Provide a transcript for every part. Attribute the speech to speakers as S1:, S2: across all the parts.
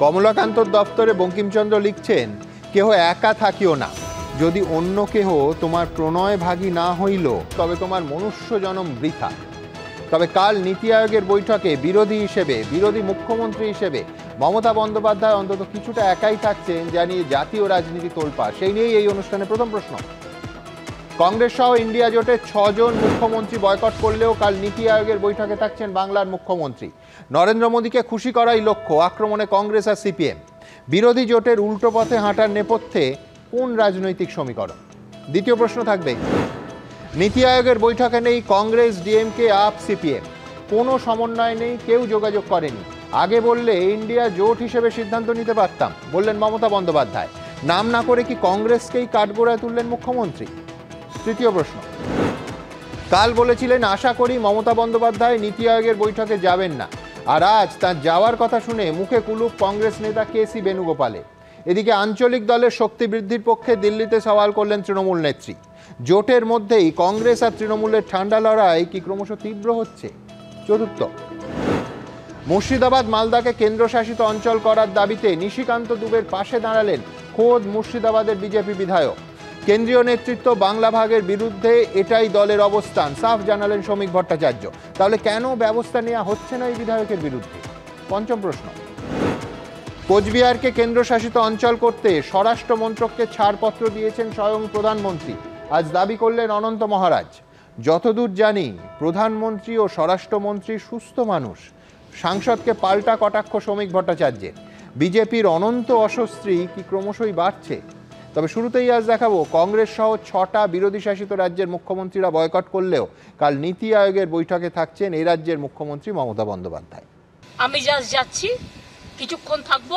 S1: কমলাকান্তর দপ্তরে বঙ্কিমচন্দ্র লিখছেন, কেহ একা থাকিও না, যদি অন্য কেহ তোমার প্রণয় ভাগী না হইল তবে তোমার মনুষ্য জনম বৃথা। তবে কাল নীতি আয়োগের বৈঠকে বিরোধী মুখ্যমন্ত্রী হিসেবে মমতা বন্দ্যোপাধ্যায় অন্তত কিছুটা একাই থাকছেন, যা নিয়ে জাতীয় রাজনীতি তোলপাড়। সেই নিয়েই এই অনুষ্ঠানে প্রথম প্রশ্ন। কংগ্রেস সহ ইন্ডিয়া জোটে 6 জন মুখ্যমন্ত্রী বয়কট করলেও কাল নীতি আয়োগের বৈঠকে থাকছেন বাংলার মুখ্যমন্ত্রী। নরেন্দ্র মোদীকে খুশি করাই লক্ষ্য, আক্রমণে কংগ্রেস আর সিপিএম। বিরোধী জোটের উল্টো পথে হাঁটার নেপথ্যে কোন রাজনৈতিক সমীকরণ? দ্বিতীয় প্রশ্ন থাকবে, নীতি আয়োগের বৈঠকে নেই কংগ্রেস, ডিএমকে, আপ, সিপিএম। কোনো সমন্বয় নেই, কেউ যোগাযোগ করেনি। আগে বললে ইন্ডিয়া জোট হিসেবে সিদ্ধান্ত নিতে পারতাম, বললেন মমতা বন্দ্যোপাধ্যায়। নাম না করে কি কংগ্রেসকেই কাঠগড়ায় তুললেন মুখ্যমন্ত্রী? তৃতীয় প্রশ্ন, কাল বলেছিলেন আশা করি মমতা বন্দ্যোপাধ্যায় নীতি আয়োগের বৈঠকে যাবেন না, আর আজ তার যাওয়ার কথা শুনে মুখে কুলুপ কংগ্রেস নেতা কেসি বেণুগোপালের। এদিকে আঞ্চলিক দলের শক্তি বৃদ্ধির পক্ষে দিল্লিতে সওয়াল করলেন তৃণমূল নেত্রী। জোটের মধ্যেই কংগ্রেস আর তৃণমূলের ঠান্ডা লড়াই কি ক্রমশ তীব্র হচ্ছে? চতুর্থ, মুর্শিদাবাদ মালদাকে কেন্দ্রশাসিত অঞ্চল করার দাবিতে নিশিকান্ত দুবের পাশে দাঁড়ালেন খোদ মুর্শিদাবাদের বিজেপি বিধায়ক। কেন্দ্রীয় নেতৃত্ব বাংলা ভাগের বিরুদ্ধে, এটাই দলের অবস্থান, সাফ জানালেন শ্রমিক ভট্টাচার্য। তাহলে কেন ব্যবস্থা নেওয়া হচ্ছে না এই বিধায়কের বিরুদ্ধে? পঞ্চম প্রশ্ন, কোচবিহারকে কেন্দ্রশাসিত অঞ্চল করতে স্বরাষ্ট্র মন্ত্রককে ছাড়পত্র দিয়েছেন স্বয়ং প্রধানমন্ত্রী। আজ দাবি করলেন অনন্ত মহারাজ। যতদূর জানি প্রধানমন্ত্রী ও স্বরাষ্ট্রমন্ত্রী সুস্থ মানুষ। সাংসদকে পাল্টা কটাক্ষ শ্রমিক ভট্টাচার্যের। বিজেপির অনন্ত অস্বস্তি কি ক্রমশই বাড়ছে? তবে শুরুতেই আজ দেখাবো, কংগ্রেস সহ 6টা বিরোধী শাসিত রাজ্যের মুখ্যমন্ত্রীরা বয়কট করলেও কাল নীতি আয়োগের বৈঠকে থাকছেন এই রাজ্যের মুখ্যমন্ত্রী মমতা বন্দ্যোপাধ্যায়।
S2: আমি জাস্ট যাচ্ছি, কিছুক্ষণ থাকবো,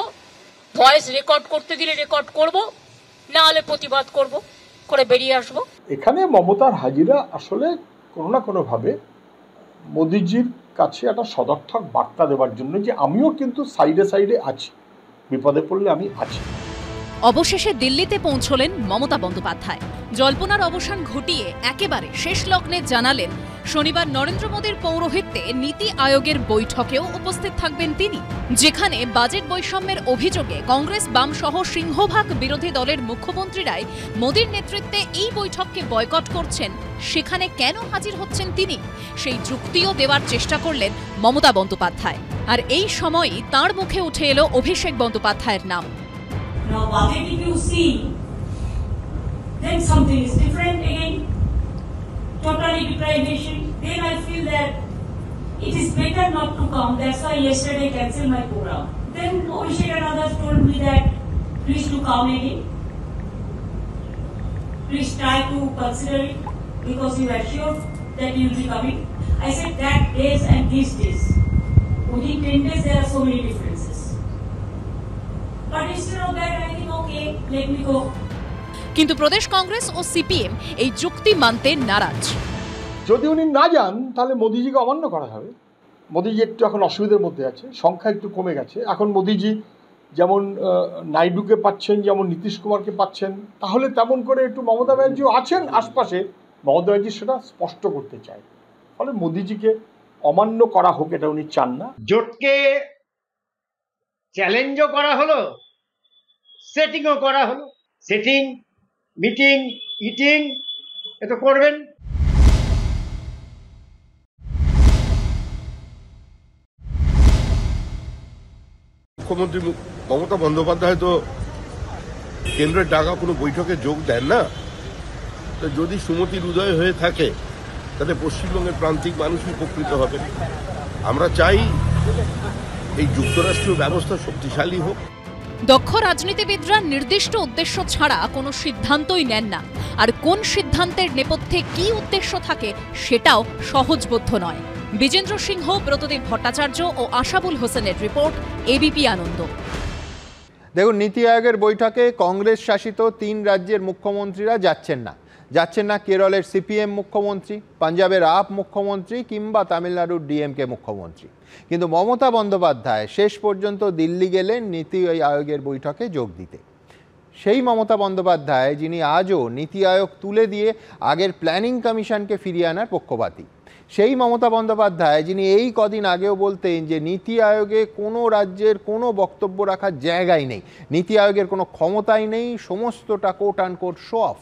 S2: ভয়েস রেকর্ড করতে দিলে রেকর্ড করব, না হলে প্রতিবাদ করব, করে বেরিয়ে আসবো।
S3: এখানে মমতার হাজিরা আসলে কোনো না কোনোভাবে মোদিজির কাছে একটা সদর্থক বার্তা দেওয়ার জন্য যে আমিও কিন্তু সাইডে সাইডে আছি, বিপদে পড়লে আমি আছি।
S4: অবশেষে দিল্লিতে পৌঁছলেন মমতা বন্দ্যোপাধ্যায়। জল্পনার অবসান ঘটিয়ে একেবারে শেষ লগ্নে জানালেন শনিবার নরেন্দ্র মোদীর পৌরোহিত্যে নীতি আয়োগের বৈঠকেও উপস্থিত থাকবেন তিনি। যেখানে বাজেট বৈষম্যের অভিযোগে কংগ্রেস, বাম সহ সিংহভাগ বিরোধী দলের মুখ্যমন্ত্রীরাই মোদীর নেতৃত্বে এই বৈঠককে বয়কট করছেন, সেখানে কেন হাজির হচ্ছেন তিনি, সেই যুক্তিও দেওয়ার চেষ্টা করলেন মমতা বন্দ্যোপাধ্যায়। আর এই সময়ই তাঁর মুখে উঠে এলো অভিষেক বন্দ্যোপাধ্যায়ের নাম।
S5: Now, budget if you see, then something is different again, totally deprivation. Then I feel that it is better not to come. That's why yesterday I cancelled my program. Then Abhishek and others told me that please to come again. Please try to consider it because you are sure that you will be coming. I said that days and these days. Within 10 days there are so many differences. But instead of that, I think, okay, let me go.
S4: কিন্তু প্রদেশ কংগ্রেস ও CPM এই যুক্তি মানতে নারাজ।
S3: যদি উনি না যান তাহলে মোদিজিকে অমান্য করা হবে। মোদিজি একটু এখন অসুবিধার মধ্যে আছে, সংখ্যা একটু কমে গেছে। এখন মোদিজি যেমন নাইডুকে পাচ্ছেন, যেমন নীতিশ কুমারকে পাচ্ছেন, তাহলে তেমন করে একটু মমতা ব্যানার্জিও আছেন আশপাশে, মমতা ব্যানার্জি সেটা স্পষ্ট করতে চায়। ফলে মোদিজিকে অমান্য করা হোক এটা উনি চান না।
S6: জোটকে চ্যালেঞ্জও করা হলো, সেটিংও করা হলো। সেটিং, মিটিং, ইটিং এ তো করবেন।
S7: মুখ্যমন্ত্রী মমতা বন্দ্যোপাধ্যায় তো কেন্দ্রের ডাকা কোনো বৈঠকে যোগ দেন না। তো যদি সুমতির উদয় হয়ে থাকে তাতে পশ্চিমবঙ্গের প্রান্তিক মানুষই উপকৃত হবে। আমরা চাই এই যুক্তরাষ্ট্রীয় ব্যবস্থা শক্তিশালী হোক।
S4: দক্ষ রাজনীতিবিদরা নির্দিষ্ট উদ্দেশ্য ছাড়া কোনো সিদ্ধান্তই নেন না, আর কোন সিদ্ধান্তের নেপথ্যে কি উদ্দেশ্য থাকে সেটাও সহজবোধ্য নয়। বিজেন্দ্র সিংহ, ব্রতদেব ভট্টাচার্য ও আশাবুল হোসেনের রিপোর্ট, এবিপি আনন্দ।
S1: দেখুন, নীতি আয়োগের বৈঠকে কংগ্রেস শাসিত 3 রাজ্যের মুখ্যমন্ত্রীরা যাচ্ছেন না কেরলের সিপিএম মুখ্যমন্ত্রী, পাঞ্জাবের আপ মুখ্যমন্ত্রী কিংবা তামিলনাড়ুর ডিএমকে মুখ্যমন্ত্রী। কিন্তু মমতা বন্দ্যোপাধ্যায় শেষ পর্যন্ত দিল্লি গেলেন নীতি আয়োগের বৈঠকে যোগ দিতে। সেই মমতা বন্দ্যোপাধ্যায় যিনি আজও নীতি আয়োগ তুলে দিয়ে আগের প্ল্যানিং কমিশনকে ফিরিয়ে আনার পক্ষপাতী। সেই মমতা বন্দ্যোপাধ্যায় যিনি এই কদিন আগেও বলতেন যে নীতি আয়োগে কোনো রাজ্যের কোনো বক্তব্য রাখার জায়গাই নেই, নীতি আয়োগের কোনো ক্ষমতাই নেই, সমস্তটা quote and quote show off,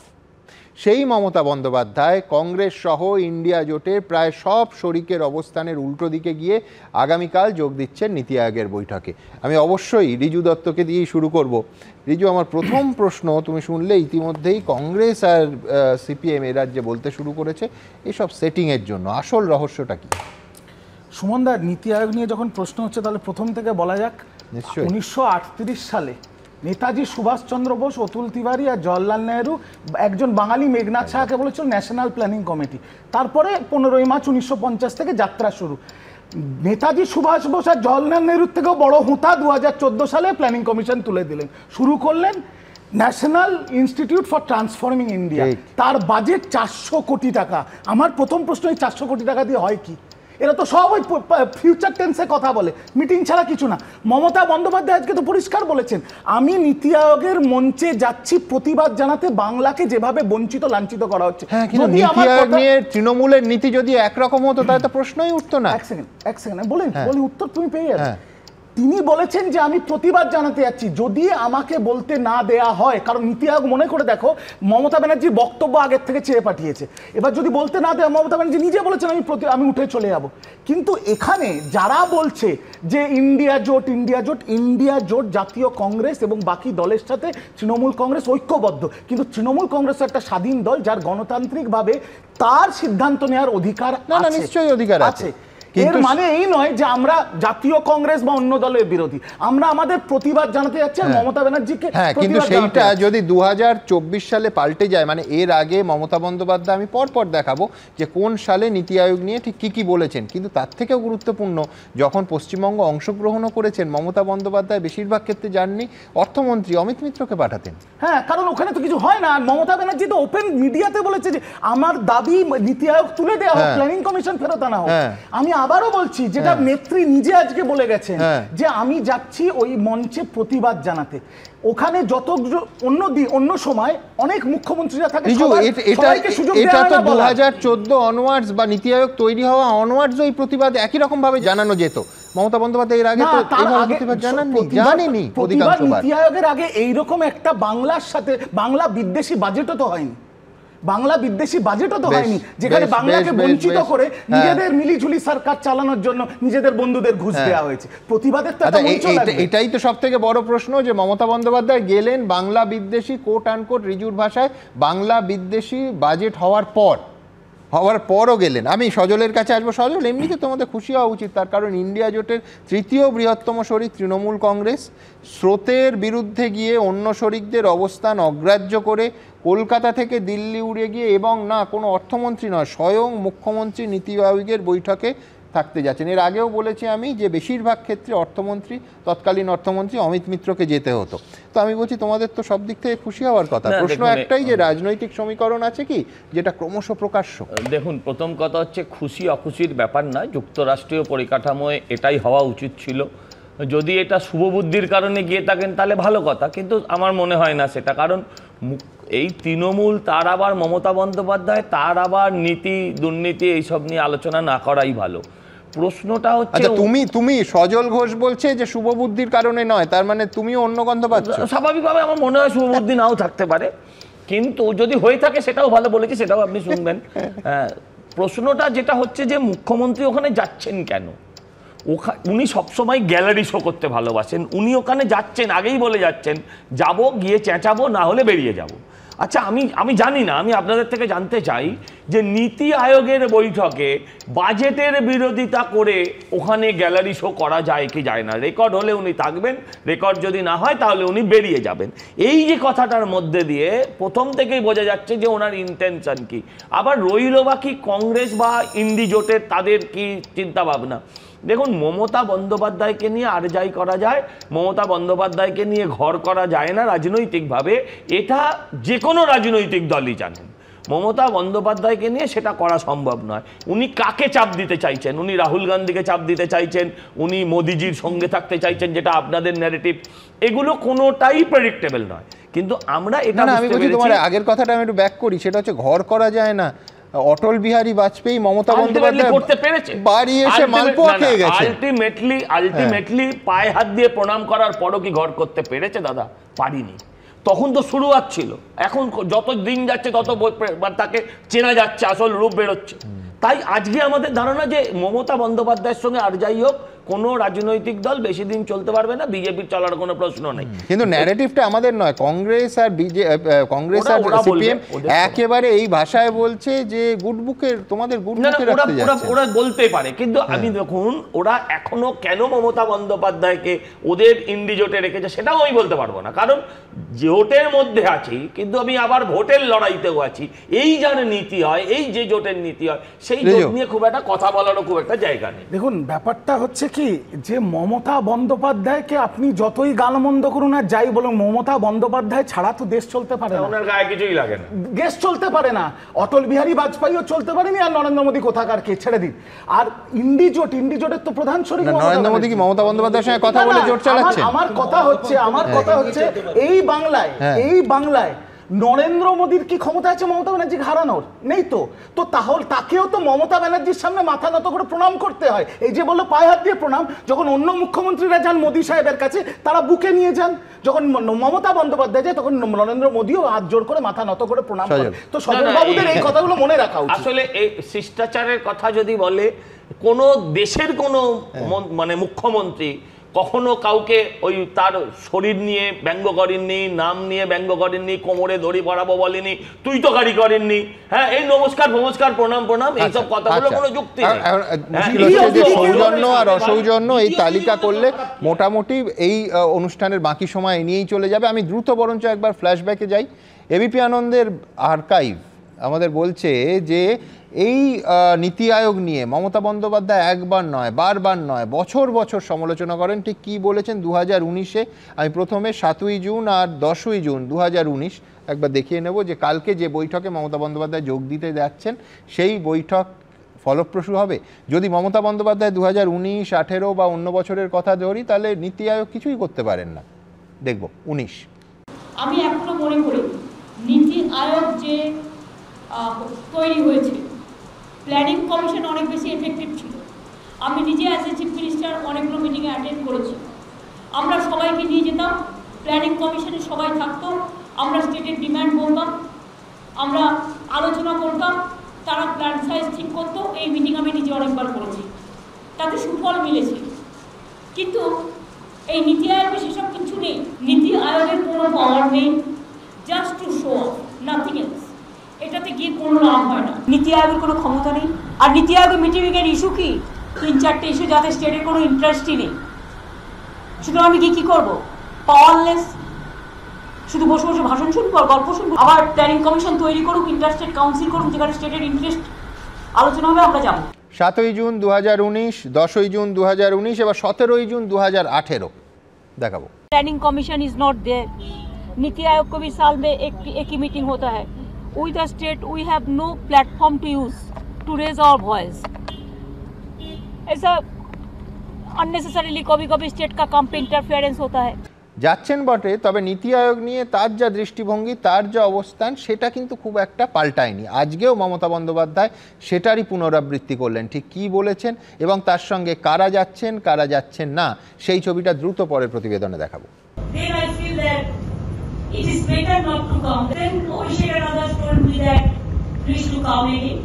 S1: সেই মমতা বন্দ্যোপাধ্যায় কংগ্রেস সহ ইন্ডিয়া জোটের প্রায় সব শরিকের অবস্থানের উল্টো দিকে গিয়ে আগামীকাল যোগ দিচ্ছেন নীতি আয়োগের বৈঠকে। আমি অবশ্যই রিজু দত্তকে দিয়েই শুরু করব। রিজু, আমার প্রথম প্রশ্ন, তুমি শুনলে ইতিমধ্যেই কংগ্রেস আর সিপিএম এ রাজ্যে বলতে শুরু করেছে এসব সেটিংয়ের জন্য, আসল রহস্যটা কি?
S8: সুমনদা, নীতি আয়োগ নিয়ে যখন প্রশ্ন হচ্ছে তাহলে প্রথম থেকে বলা যাক।
S1: নিশ্চয়ই।
S8: 1938 সালে নেতাজি সুভাষচন্দ্র বোস, অতুল তিওয়ারি আর জওয়াহরলাল নেহরু একজন বাঙালি মেঘনাথ সাহাকে বলেছিল ন্যাশনাল প্ল্যানিং কমিটি। তারপরে 15ই মার্চ 1950 থেকে যাত্রা শুরু। নেতাজি সুভাষ বোস আর জওয়াহরলাল নেহরুর থেকেও বড় হুঁতা 2014 সালে প্ল্যানিং কমিশন তুলে দিলেন, শুরু করলেন national institute for transforming India. তার বাজেট 400 কোটি টাকা। আমার প্রথম প্রশ্ন, এই 400 কোটি টাকা দিয়ে হয় কি? এরা তো সব ওই ফিউচার টেন্সে কথা বলে, মিটিং ছাড়া কিছু না। মমতা বন্দ্যোপাধ্যায় আজকে তো পরিষ্কার বলেছেন, আমি নীতি আয়োগের মঞ্চে যাচ্ছি প্রতিবাদ জানাতে বাংলাকে যেভাবে বঞ্চিত লাঞ্ছিত করা হচ্ছে।
S1: নীতি আয়োগ নিয়ে তৃণমূলের নীতি যদি একরকম হতো তাহলে তো প্রশ্নই উঠতো না।
S8: এক সেকেন্ড বলি উত্তর তুমি পেয়ে যাবে। তিনি বলেছেন যে আমি প্রতিবাদ জানাতে যাচ্ছি, যদি আমাকে বলতে না দেয়া হয়, কারণ নীতি আয়োগ মনে করে দেখো মমতা ব্যানার্জির বক্তব্য আগের থেকে চেয়ে পাঠিয়েছে, এবার যদি বলতে না দেয়, মমতা ব্যানার্জি নিজে বলেছেন আমি উঠে চলে যাব। কিন্তু এখানে যারা বলছে যে ইন্ডিয়া জোট জাতীয় কংগ্রেস এবং বাকি দলের সাথে তৃণমূল কংগ্রেস ঐক্যবদ্ধ, কিন্তু তৃণমূল কংগ্রেস একটা স্বাধীন দল যার গণতান্ত্রিকভাবে তার সিদ্ধান্ত নেওয়ার অধিকার
S1: নিশ্চয়ই অধিকার আছে।
S8: এর মানে এই নয় যে আমরা জাতীয় কংগ্রেস বা অন্য দলের বিরোধী, আমরা আমাদের প্রতিবাদ জানাতে যাচ্ছি মমতা ব্যানার্জিকে।
S1: কিন্তু সেইটা যদি 2024 সালে পাল্টে যায়, মানে এর আগে মমতা বন্দ্যোপাধ্যায়, আমি পরপর দেখাবো যে কোন সালে নীতি আয়োগ নিয়ে ঠিক কি বলেছেন, কিন্তু তার থেকেও গুরুত্বপূর্ণ যখন পশ্চিমবঙ্গ অংশগ্রহণও করেছেন মমতা বন্দ্যোপাধ্যায় বেশিরভাগ ক্ষেত্রে যাননি, অর্থমন্ত্রী অমিত মিত্রকে পাঠাতেন।
S8: হ্যাঁ, কারণ ওখানে তো কিছু হয় না। মমতা ব্যানার্জি তো ওপেন মিডিয়াতে বলেছে যে আমার দাবি নীতি আয়োগ তুলে দেওয়া হোক, প্ল্যানিং কমিশন ফেরত আনা হোক। আমি আবারও বলছি, যেটা নেত্রী নিজে আজকে বলে গেছেন যে আমি যাচ্ছি ওই মঞ্চে প্রতিবাদ জানাতে। ওখানে যত অন্য সময় অনেক মুখ্যমন্ত্রীরা থাকে, সবাইকে সুযোগ দেওয়া হয় না।
S1: 2014 অনওয়ার্ডস বা নীতি আয়োগ তৈরি হওয়া অনওয়ার্ডস ওই প্রতিবাদ একই রকম ভাবে জানানো যেত। মমতা বন্দ্যোপাধ্যায় এর আগে তো এইভাবে প্রতিবাদ জানেননি।
S8: নীতি আয়োগের আগে এইরকম একটা বাংলার সাথে বাংলা বিদ্বেষী বাজেটও তো হয়নি, যেখানে বাংলাকে বঞ্চিত করে নিজেদের মিলিঝুলি সরকার চালানোর জন্য নিজেদের বন্ধুদের ঘুষ দেওয়া হয়েছে। প্রতিবাদের
S1: এটাই তো সব থেকে বড় প্রশ্ন, যে মমতা বন্দ্যোপাধ্যায় গেলেন বাংলা বিদ্বেষী, কোট অ্যান্ড কোট রিজুর ভাষায় বাংলা বিদ্বেষী বাজেট হওয়ার পরও গেলেন। আমি সজলের কাছে আসবো। সজল, এমনিতে তোমাদের খুশি হওয়া উচিত, তার কারণ ইন্ডিয়া জোটের তৃতীয় বৃহত্তম শরিক তৃণমূল কংগ্রেস স্রোতের বিরুদ্ধে গিয়ে অন্য শরিকদের অবস্থান অগ্রাহ্য করে কলকাতা থেকে দিল্লি উড়ে গিয়ে, এবং না কোনো অর্থমন্ত্রী নয়, স্বয়ং মুখ্যমন্ত্রী নীতি আয়োগের বৈঠকে থাকতে যাচ্ছেন। এর আগেও বলেছি আমি যে বেশিরভাগ ক্ষেত্রে তৎকালীন অর্থমন্ত্রী অমিত মিত্রকে যেতে হতো। তো আমি বলছি তোমাদের তো সব দিক থেকে খুশি হওয়ার কথা। প্রশ্ন একটাই, যে রাজনৈতিক সমীকরণ আছে কি যেটা ক্রমশ প্রকাশ্য?
S9: দেখুন, প্রথম কথা হচ্ছে খুশি অখুশির ব্যাপার না, যুক্তরাষ্ট্রীয় পরিকাঠামোয় এটাই হওয়া উচিত ছিল। যদি এটা শুভবুদ্ধির কারণে গিয়ে থাকেন তাহলে ভালো কথা, কিন্তু আমার মনে হয় না সেটা। কারণ এই তৃণমূল, তার আবার মমতা বন্দ্যোপাধ্যায়, তার আবার নীতি দুর্নীতি এইসব নিয়ে আলোচনা না করাই ভালো। প্রশ্নটা হচ্ছে,
S1: তুমি সজল ঘোষ বলছে যে শুভবুদ্ধির কারণে নয়, তার মানে তুমিও অন্য গন্ধ পাচ্ছ।
S9: স্বাভাবিকভাবে আমার মনে হয় শুভবুদ্ধি নাও থাকতে পারে, কিন্তু যদি হয়ে থাকে সেটাও ভালো বলেছি, সেটাও আপনি শুনবেন। প্রশ্নটা যেটা হচ্ছে যে মুখ্যমন্ত্রী ওখানে যাচ্ছেন কেন? উনি সবসময় গ্যালারি শো করতে ভালোবাসেন, উনি ওখানে যাচ্ছেন, আগেই বলে যাচ্ছেন যাব, গিয়ে চেঁচাবো, না হলে বেরিয়ে যাব। আচ্ছা, আমি জানি না, আমি আপনাদের থেকে জানতে চাই যে নীতি আয়োগের বৈঠকে বাজেটের বিরোধিতা করে ওখানে গ্যালারি শো করা যায় কি যায় না? রেকর্ড হলে উনি থাকবেন, রেকর্ড যদি না হয় তাহলে উনি বেরিয়ে যাবেন। এই যে কথাটার মধ্যে দিয়ে প্রথম থেকেই বোঝা যাচ্ছে যে ওনার ইন্টেনশন কি। আবার রইল বাকি কংগ্রেস বা ইন্ডি জোটের তাদের কি চিন্তা ভাবনা। দেখুন, মমতা বন্দ্যোপাধ্যায়কে নিয়ে আর যাই করা যায়, মমতা বন্দ্যোপাধ্যায়কে নিয়ে ঘর করা যায় না রাজনৈতিকভাবে, এটা যে কোনো রাজনৈতিক দলই জানেন। মমতা বন্দ্যোপাধ্যায়কে নিয়ে সেটা করা সম্ভব নয়। উনি কাকে চাপ দিতে চাইছেন? উনি রাহুল গান্ধীকে চাপ দিতে চাইছেন, উনি মোদিজির সঙ্গে থাকতে চাইছেন, যেটা আপনাদের ন্যারেটিভ, এগুলো কোনোটাই প্রেডিক্টেবল নয়। কিন্তু আমরা এটা
S1: আমি বলছি, তোমার আগের কথাটা আমি একটু ব্যাক করি, সেটা হচ্ছে ঘর করা যায় না। অটল বিহারী বাজপেয়ী মমতা বন্দ্যোপাধ্যায়
S9: করতে পেরেছে,
S1: বাড়ি এসে মালপোয়া খেয়ে গেছে।
S9: আলটিমেটলি পায়ে হাত দিয়ে প্রণাম করার পরও কি ঘর করতে পেরেছে দাদা? পারিনি। তখন তো শুরুয়াত ছিল, এখন যত দিন যাচ্ছে তত তাকে চেনা যাচ্ছে, আসল রূপ বেরোচ্ছে। তাই আজকে আমাদের ধারণা যে মমতা বন্দ্যোপাধ্যায়ের সঙ্গে আর যাই হোক কোনো রাজনৈতিক দল বেশি দিন চলতে পারবে না, বিজেপির চলার কোনো প্রশ্ন নেই।
S1: কিন্তু ন্যারেটিভটা আমাদের নয়, কংগ্রেস আর কংগ্রেস আর সিপিএম একেবারে এই ভাষায় বলছে যে গুডবুকের তোমাদের গুডবুকে রাখতে যাচ্ছে।
S9: ওরা বলতে পারে, কিন্তু আমি দেখুন ওরা এখনো কেন মমতা বন্দ্যোপাধ্যায়কে ওদের ইন্ডিজোটে রেখেছে সেটাও আমি বলতে পারবো না, কারণ জোটের মধ্যে আছি কিন্তু আমি আবার ভোটের লড়াইতেও আছি। এই যার নীতি হয়, এই যে জোটের নীতি হয়, সেই জোট নিয়ে খুব একটা কথা বলারও খুব একটা জায়গা নেই।
S8: দেখুন ব্যাপারটা হচ্ছে কি, যে মমতা বন্দ্যোপাধ্যায়কে আপনি যতই গালমন্দ করুন আর যাই বলুন, মমতা বন্দ্যোপাধ্যায় ছাড়া তো দেশ চলতে পারে না,
S9: ওনার গায়ে কিছুই লাগে না,
S8: দেশ চলতে পারে না। অটল বিহারী বাজপেয়ীও চলতে পারেনি, আর নরেন্দ্র মোদী কোথাকার কে, ছেড়ে দিন। আর ইন্ডিজোটের তো প্রধান শরীর
S1: নরেন্দ্র মোদী কি মমতা বন্দ্যোপাধ্যায়ের সঙ্গে কথা বলে জোট চালাচ্ছে?
S8: আমার কথা হচ্ছে এই বাংলায় নরেন্দ্র মোদীর কি ক্ষমতা আছে মমতা ব্যানার্জিকে হারানোর? নেই তো। তো তাহলে তাকেও তো মমতা ব্যানার্জির সামনে মাথা নত করে প্রণাম করতে হয়। এই যে বললো পায়ে হাত দিয়ে প্রণাম, যখন অন্য মুখ্যমন্ত্রীরা যান মোদী সাহেবের কাছে তারা বুকে নিয়ে যান, যখন মমতা বন্দ্যোপাধ্যায় যায় তখন নরেন্দ্র মোদীও হাত জোর করে মাথা নত করে প্রণাম করেন। তো সজলবাবুদের এই কথাগুলো মনে রাখা উচিত।
S9: আসলে এই শিষ্টাচারের কথা যদি বলে, কোন দেশের কোন মানে মুখ্যমন্ত্রী কখনো কাউকে ওই তার শরীর নিয়ে ব্যঙ্গ করেননি, নাম নিয়ে ব্যঙ্গ করেননি, কোমরে দড়ি পরাবো বলেনি, তুই তো গাড়ি করেননি। হ্যাঁ, এই নমস্কার নমস্কার প্রণাম প্রণাম এইসব কথাগুলো কোনো যুক্তি নেই।
S1: সৌজন্য আর অসৌজন্য এই তালিকা করলে মোটামুটি এই অনুষ্ঠানের বাকি সময় নিয়েই চলে যাবে। আমি দ্রুত বরঞ্চ একবার ফ্ল্যাশব্যাকে যাই। এবিপি আনন্দের আর্কাইভ আমাদের বলছে যে এই নীতি আয়োগ নিয়ে মমতা বন্দ্যোপাধ্যায় একবার নয়, বারবার নয়, বছর বছর সমালোচনা করেন। ঠিক কী বলেছেন 2019-এ? আমি প্রথমে 7ই জুন আর 10ই জুন 2019 একবার দেখিয়ে নেব যে কালকে যে বৈঠকে মমতা বন্দ্যোপাধ্যায় যোগ দিতে যাচ্ছেন সেই বৈঠক ফলপ্রসূ হবে। যদি মমতা বন্দ্যোপাধ্যায় 2019, 18 বা অন্য বছরের কথা ধরি, তাহলে নীতি আয়োগ কিছুই করতে পারেন না। দেখব 19।
S5: আমি এখনো মনে করি নীতি আয়োগ যে তৈরি হয়েছে, প্ল্যানিং কমিশন অনেক বেশি এফেক্টিভ ছিল। আমি নিজে অ্যাজ এ চিফ মিনিস্টার অনেকগুলো মিটিংয়ে অ্যাটেন্ড করেছি। আমরা সবাইকে নিয়ে যেতাম, প্ল্যানিং কমিশনে সবাই থাকতো, আমরা স্টেটের ডিম্যান্ড বলতাম, আমরা আলোচনা করতাম, তারা প্ল্যান সাইজ ঠিক করতো। এই মিটিং আমি নিজে অনেকবার করেছি, তাতে সুফল মিলেছে। কিন্তু এই নীতি আয়োগে সেসব কিছু নেই। নীতি আয়োগের কোনো পাওয়ার নেই, just to show off, nothing else. এটাতে গিয়ে কোনো লাভ হয় না। নীতি আয়োগের কোনো ক্ষমতা নেই। আর নীতি আয়োগের মিটিংয়ের ইস্যু কি? 3-4টে ইস্যু যাতে স্টেটের কোনো ইন্টারেস্টই নেই। সুতরাং আমি কি করবো? পাওয়ারলেস, শুধু বসে বসে ভাষণ শুনবো আর গল্প শুনবো। আবার প্ল্যানিং কমিশন তৈরি করুক, ইন্টারেস্টেড কাউন্সিল করুক, যেখানে স্টেটের ইন্টারেস্ট আলোচনা হবে, আমরা যাবো।
S1: 7ই জুন 2019, 10ই জুন 2019, এবার 17ই জুন 2018 দেখাবো।
S5: Planning commission is not there. NITI Aayog को भी साल में एक ही मीटिंग होता है। With the state we have no platform to use to raise our voice. ऐसा unnecessarily कभी-कभी स्टेट का काम पे इंटरफेरेंस होता है।
S1: যাচ্ছেন বটে, তবে নীতি আয়োগ নিয়ে তার যা দৃষ্টিভঙ্গি, তার যা অবস্থান, সেটা কিন্তু খুব একটা পাল্টায়নি। আজকেও মমতা বন্দ্যোপাধ্যায় সেটারই পুনরাবৃত্তি করলেন। ঠিক কী বলেছেন এবং তার সঙ্গে কারা যাচ্ছেন কারা যাচ্ছেন না, সেই ছবিটা দ্রুত পরের প্রতিবেদনে দেখাবো।
S5: Then I feel that it is better not to come. Then Abhishek and others told me that please to come again.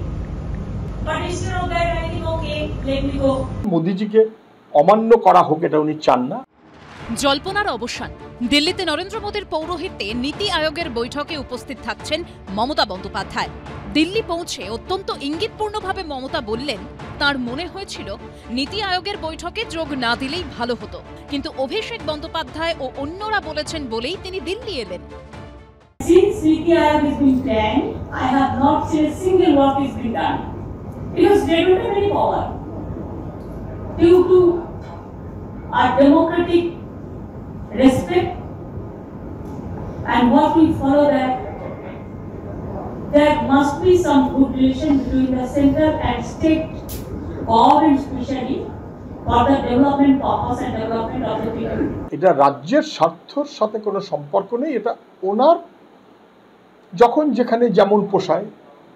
S5: But instead of that I think okay, let me go.
S3: মোদিজিকে অমান্য করা হোক এটা উনি চান না।
S4: জল্পনার অবসান। দিল্লিতে নরেন্দ্র মোদীর পৌরোহিত্যে নীতি আয়োগের বৈঠকে উপস্থিত থাকছেন মমতা বন্দ্যোপাধ্যায়। দিল্লি পৌঁছে অত্যন্ত ইঙ্গিতপূর্ণভাবে মমতা বললেন তার মনে হয়েছিল নীতি আয়োগের বৈঠকে যোগ না দিলেই ভালো হতো, কিন্তু অভিষেক বন্দ্যোপাধ্যায় ও অন্যরা বলেছেন বলেই তিনি দিল্লি এলেন।
S5: Since Niti Aayog has been planned, I have not seen a single work is been done. Because they don't have any power. Due to our democratic respect and what we follow, that there must be some good relation between the central and state government, especially for the development purpose and development of the people.
S3: এটা রাজ্যের স্বার্থের সাথে কোনো সম্পর্ক নেই। এটা ওনার যখন যেখানে যেমন পোষায়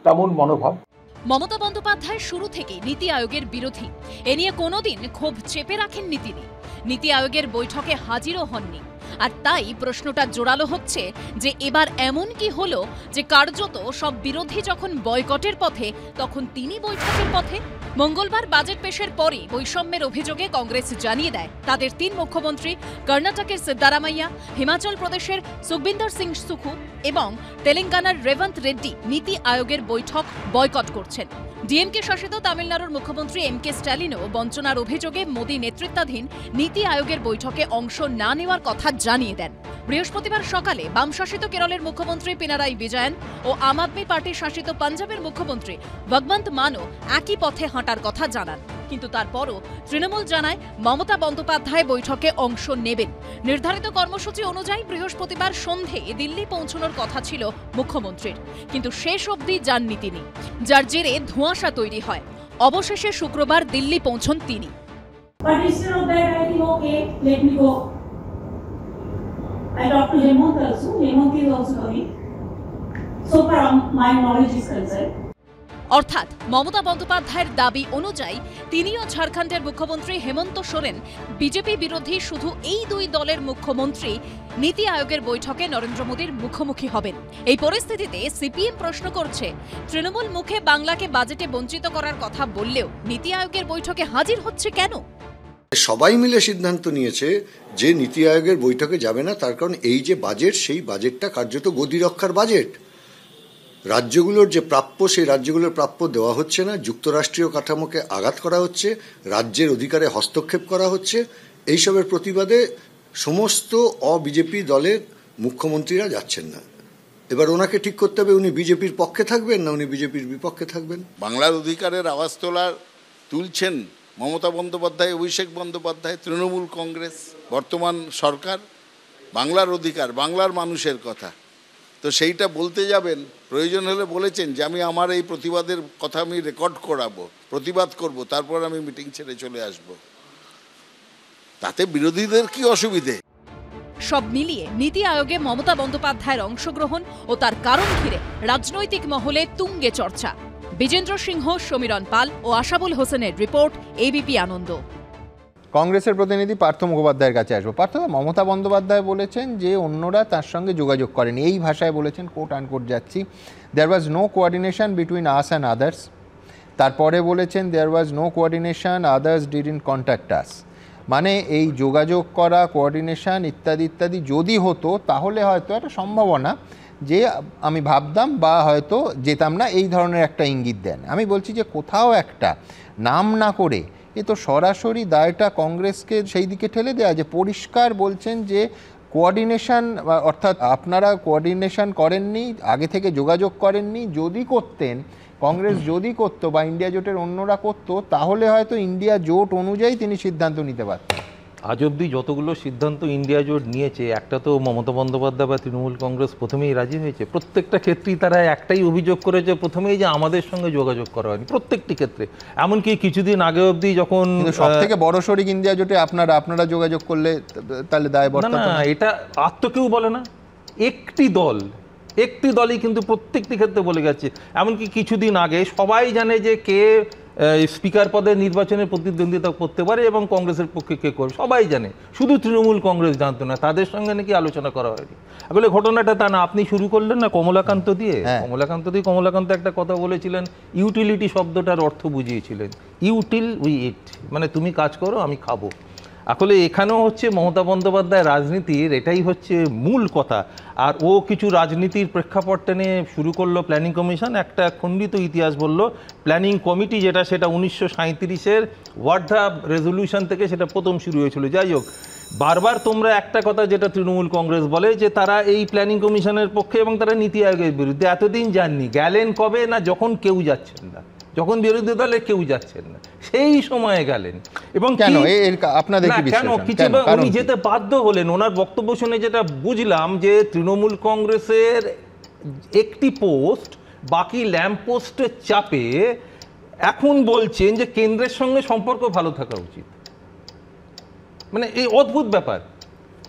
S3: তেমন মনোভাব।
S4: মমতা বন্দ্যোপাধ্যায় শুরু থেকে নীতি আয়োগের বিরোধী। এ নিয়ে কোনোদিন ক্ষোভ চেপে রাখেননি তিনি। নীতি আয়োগের বৈঠকে হাজিরও হননি। আর তাই প্রশ্নটা জোরালো হচ্ছে যে এবার এমন কি হলো যে কার্যত সব বিরোধী যখন বয়কটের পথে, তখন তিনি বৈঠকের পথে। মঙ্গলবার বাজেট পেশের পরই বৈষম্যের অভিযোগে কংগ্রেস জানিয়ে দেয় তাদের 3 মুখ্যমন্ত্রী কর্ণাটকের সিদ্দারামাইয়া, হিমাচল প্রদেশের সুখবিন্দর সিং সুখু এবং তেলেঙ্গানার রেবন্ত রেড্ডি নীতি আয়োগের বৈঠক বয়কট করছেন। ডিএমকে শাসিত তামিলনাড়ুর মুখ্যমন্ত্রী এমকে স্ট্যালিনও বঞ্চনার অভিযোগে মোদী নেতৃত্বাধীন নীতি আয়োগের বৈঠকে অংশ না নেওয়ার কথা জানিয়ে দেন। বৃহস্পতিবার সকালে বাম শাসিত কেরলের মুখ্যমন্ত্রী পিনারাই বিজয়ন ও আম আদমি পার্টি শাসিত পাঞ্জাবের মুখ্যমন্ত্রী ভগবন্ত মানও একই পথে হাঁটার কথা জানান। কিন্তু তারপরও তৃণমূল জানায় মমতা বন্দ্যোপাধ্যায় বৈঠকে অংশ নেবেন। নির্ধারিত কর্মসূচি অনুযায়ী বৃহস্পতিবার সন্ধে দিল্লি পৌঁছানোর কথা ছিল মুখ্যমন্ত্রীর, কিন্তু শেষ অবধি যাননি তিনি, যার জেরে ধোঁয়াশা তৈরি হয়। অবশেষে শুক্রবার দিল্লি পৌঁছন তিনি।
S5: I talked to Hemant also. Hemant is also coming. So far, my knowledge is concerned.
S4: অর্থাৎ মমতা বন্দ্যোপাধ্যায়ের দাবি অনুযায়ী তিনিও ঝাড়খণ্ডের মুখ্যমন্ত্রী হেমন্ত সোরেন, বিজেপি বিরোধী শুধু এই 2 দলের মুখ্যমন্ত্রী নীতি আয়োগের বৈঠকে নরেন্দ্র মোদীর মুখোমুখি হবেন। এই পরিস্থিতিতে সিপিএম প্রশ্ন করছে, তৃণমূল মুখে বাংলাকে বাজেটে বঞ্চিত করার কথা বললেও নীতি আয়োগের বৈঠকে হাজির হচ্ছে কেন?
S10: সবাই মিলে সিদ্ধান্ত নিয়েছে যে নীতি আয়োগের বৈঠকে যাবে না, তার কারণ এই যে বাজেট, সেই বাজেটটা কার্যত গদি রক্ষার বাজেট। রাজ্যগুলোর যে প্রাপ্য, সেই রাজ্যগুলোর প্রাপ্য দেওয়া হচ্ছে না, যুক্তরাষ্ট্রীয় কাঠামোকে আঘাত করা হচ্ছে, রাজ্যের অধিকারে হস্তক্ষেপ করা হচ্ছে। এইসবের প্রতিবাদে সমস্ত অবিজেপি দলের মুখ্যমন্ত্রীরা যাচ্ছেন না। এবার ওনাকে ঠিক করতে হবে উনি বিজেপির পক্ষে থাকবেন না উনি বিজেপির বিপক্ষে থাকবেন।
S11: বাংলার অধিকারের আওয়াজ তুলছেন মমতা বন্দ্যোপাধ্যায়, অভিষেক বন্দ্যোপাধ্যায়, তৃণমূল কংগ্রেস, বর্তমান সরকার। বাংলার অধিকার, বাংলার মানুষের কথা, তো সেইটা বলতে যাবেন, প্রয়োজন হলে বলেছেন যে আমি আমার এই প্রতিবাদের কথা আমি রেকর্ড করাবো, প্রতিবাদ করব, তারপর আমি মিটিং ছেড়ে চলে আসব। তাতে বিরোধীদের কি অসুবিধে?
S4: সব মিলিয়ে নীতি আয়োগে মমতা বন্দ্যোপাধ্যায়ের অংশগ্রহণ ও তার কারণ ঘিরে রাজনৈতিক মহলে তুঙ্গে চর্চা। বিজেন্দ্র সিংহ, সমীরণ পাল ও আশাবুল হোসেনের রিপোর্ট, এবিপি আনন্দ।
S1: কংগ্রেসের প্রতিনিধি পার্থ মুখোপাধ্যায়ের কাছে আসবো। পার্থ, মমতা বন্দ্যোপাধ্যায় বলেছেন যে অন্যরা তার সঙ্গে যোগাযোগ করেনি, এই ভাষায় বলেছেন, কোট আনকোট যাচ্ছি, there was no coordination between us and others. তারপরে বলেছেন there was no coordination, others didn't contact us. মানে এই যোগাযোগ করা, কোঅর্ডিনেশন ইত্যাদি ইত্যাদি যদি হতো তাহলে হয়তো একটা সম্ভাবনা যে আমি ভাবতাম বা হয়তো যেতাম না, এই ধরনের একটা ইঙ্গিত দেন। আমি বলছি যে কোথাও একটা নাম না করে এ তো সরাসরি দায়টা কংগ্রেসকে সেই দিকে ঠেলে দেওয়া, যে পরিষ্কার বলছেন যে কোঅর্ডিনেশন, অর্থাৎ আপনারা কোঅর্ডিনেশন করেননি, আগে থেকে যোগাযোগ করেননি। যদি করতেন, কংগ্রেস যদি করতো বা ইন্ডিয়া জোটের অন্যরা করতো, তাহলে হয়তো ইন্ডিয়া জোট অনুযায়ী তিনি সিদ্ধান্ত নিতে পারতেন।
S12: আজ অবধি যতগুলো সিদ্ধান্ত ইন্ডিয়া জোট নিয়েছে, একটা তো মমতা বন্দ্যোপাধ্যায় বা তৃণমূল কংগ্রেস প্রথমেই রাজি হয়েছে। প্রত্যেকটা ক্ষেত্রেই তারা একটাই অভিযোগ করেছে প্রথমেই, যে আমাদের সঙ্গে যোগাযোগ করা হয়নি, প্রত্যেকটি ক্ষেত্রে। এমনকি কিছুদিন আগে অবধি যখন
S1: সব থেকে বড় শরিক ইন্ডিয়া জোটে আপনারা যোগাযোগ করলে তাহলে দায় বর্তাতো না।
S12: এটা আর তো কেউ বলে না, একটি দলই কিন্তু প্রত্যেকটি ক্ষেত্রে বলে গেছে। এমনকি কিছুদিন আগে সবাই জানে যে কে স্পিকার পদে নির্বাচনের প্রতিদ্বন্দ্বিতা করতে পারে এবং কংগ্রেসের পক্ষে কে করবে, সবাই জানে, শুধু তৃণমূল কংগ্রেস জানতো না। তাদের সঙ্গে নাকি আলোচনা করা হয়নি। আসলে ঘটনাটা তা না, আপনি শুরু করলেন না কমলাকান্ত দিয়ে। কমলাকান্ত একটা কথা বলেছিলেন, ইউটিলিটি শব্দটার অর্থ বুঝিয়েছিলেন, ইউটিল উই ইট, মানে তুমি কাজ করো আমি খাবো। আসলে এখানেও হচ্ছে মমতা বন্দ্যোপাধ্যায় রাজনীতির এটাই হচ্ছে মূল কথা। আর ও কিছু রাজনীতির প্রেক্ষাপট টেনে শুরু করলো প্ল্যানিং কমিশন, একটা খণ্ডিত ইতিহাস বলল। প্ল্যানিং কমিটি যেটা, সেটা 1937-এর ওয়ার্ধা রেজলিউশন থেকে সেটা প্রথম শুরু হয়েছিল। যাই হোক, বারবার তোমরা একটা কথা যেটা তৃণমূল কংগ্রেস বলে, যে তারা এই প্ল্যানিং কমিশনের পক্ষে এবং তারা নীতি আয়োগের বিরুদ্ধে। এতদিন যাননি, গেলেন কবে না, যখন কেউ যাচ্ছেন না, যখন বিরোধী দলে কেউ যাচ্ছেন না, সেই সময়ে গেলেন। এবং কেন উনি যেতে বাধ্য হলেন? ওনার বক্তব্য শুনে যেটা বুঝলাম, যে তৃণমূল কংগ্রেসের একটি পোস্ট বাকি ল্যাম্প পোস্টের চাপে এখন বলছেন যে কেন্দ্রের সঙ্গে সম্পর্ক ভালো থাকা উচিত। মানে এই অদ্ভুত ব্যাপার।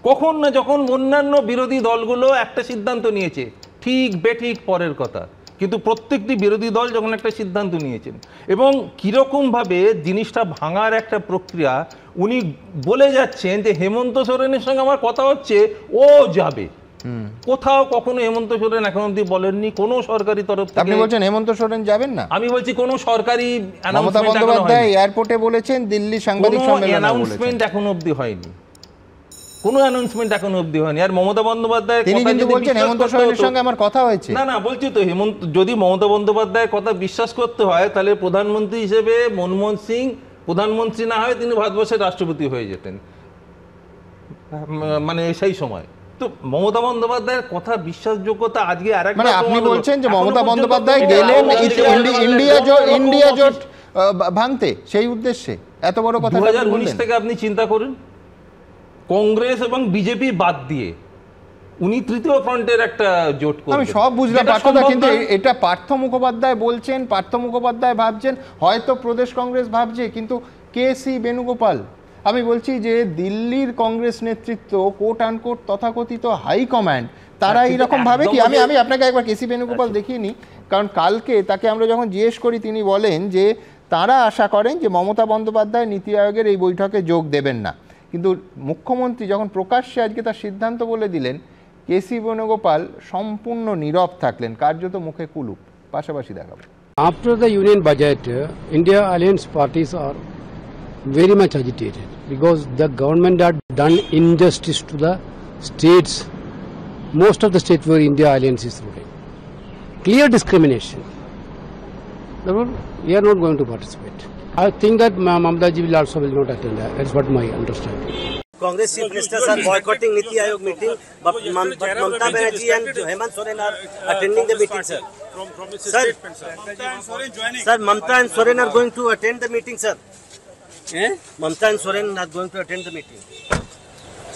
S12: কখন না যখন অন্যান্য বিরোধী দলগুলো একটা সিদ্ধান্ত নিয়েছে, ঠিক বেঠিক পরের কথা, কিন্তু প্রত্যেকটি বিরোধী দল যখন একটা সিদ্ধান্ত নিয়েছেন এবং কীরকমভাবে জিনিসটা ভাঙার একটা প্রক্রিয়া, উনি বলে যাচ্ছেন যে হেমন্ত সোরেনের সঙ্গে আমার কথা হচ্ছে, ও যাবে। কোথাও কখনো হেমন্ত সোরেন এখন অব্দি বলেননি, কোনো সরকারি তরফ থেকে।
S1: আপনি বলছেন হেমন্ত সোরেন যাবেন না?
S12: আমি বলছি কোনো সরকারি
S1: মমতা বন্দ্যোপাধ্যায় এয়ারপোর্টে বলেছেন, দিল্লি সাংবাদিক সম্মেলনে
S12: অ্যানাউন্সমেন্ট এখন অব্দি হয়নি, কোনো অ্যানাউন্সমেন্ট এখন অব্দি হয়নি। আর মমতা বন্দ্যোপাধ্যায়
S1: তিনি কিন্তু বলছেন হেমন্ত সোরেনের সঙ্গে আমার কথা হয়েছে।
S12: না বলছি তো, যদি মমতা বন্দ্যোপাধ্যায়ের কথা বিশ্বাস করতে হয় তাহলে প্রধানমন্ত্রী হিসেবে মনমোহন সিং প্রধানমন্ত্রী না হয় তিনি ভারতবর্ষের রাষ্ট্রপতি হয়ে যেতেন, মানে সেই সময়। তো মমতা বন্দ্যোপাধ্যায়ের কথা বিশ্বাসযোগ্যতা আজকে আর
S1: মানে আপনি বলছেন যে মমতা বন্দ্যোপাধ্যায় গেলেন ইন্ডিয়া জোট ভাঙতে, সেই উদ্দেশ্যে এত বড় কথা।
S12: 2019 থেকে আপনি চিন্তা করুন, কংগ্রেস এবং বিজেপি বাদ দিয়ে উনি তৃতীয় ফ্রন্টের একটা জোট করবেন। আমি
S1: সব বুঝলাম পার্থদা, কিন্তু এটা পার্থ মুখোপাধ্যায় বলছেন, পার্থ মুখোপাধ্যায় ভাবছেন, হয়তো প্রদেশ কংগ্রেস ভাবছে, কিন্তু কে.সি. বেণুগোপাল, আমি বলছি যে দিল্লির কংগ্রেস নেতৃত্ব কোট আনকোট তথাকথিত হাই কমান্ড, তারা এইরকম ভাবে কি? আমি আপনাকে একবার কে.সি. বেণুগোপাল দেখিয়ে নিই, কারণ কালকে তাকে আমরা যখন জিজ্ঞেস করি তিনি বলেন যে তারা আশা করেন যে মমতা বন্দ্যোপাধ্যায় নীতি আয়োগের এই বৈঠকে যোগ দেবেন না। কিন্তু মুখ্যমন্ত্রী যখন প্রকাশ্যে আজকে তার সিদ্ধান্ত বলে দিলেন, কে.সি. বেণুগোপাল সম্পূর্ণ নীরব থাকলেন, কার্যত মুখে কুলুপ। পাশাপাশি দেখাবো।
S13: After the union budget, India alliance parties are very much agitated because the government had done injustice to the states, most of the states where India alliance is ruling. Clear discrimination. Therefore, we are not going to participate. I think that Mamata ji will also will not attend that. That's what my understanding.
S14: Congress chief ministers are boycotting Niti Aayog meeting, but Mamata Banerjee and Hemant Soren are attending the meeting, sir. Sir, Mamata and Soren are going to attend the meeting, sir. Mamata and Soren are going to attend the meeting.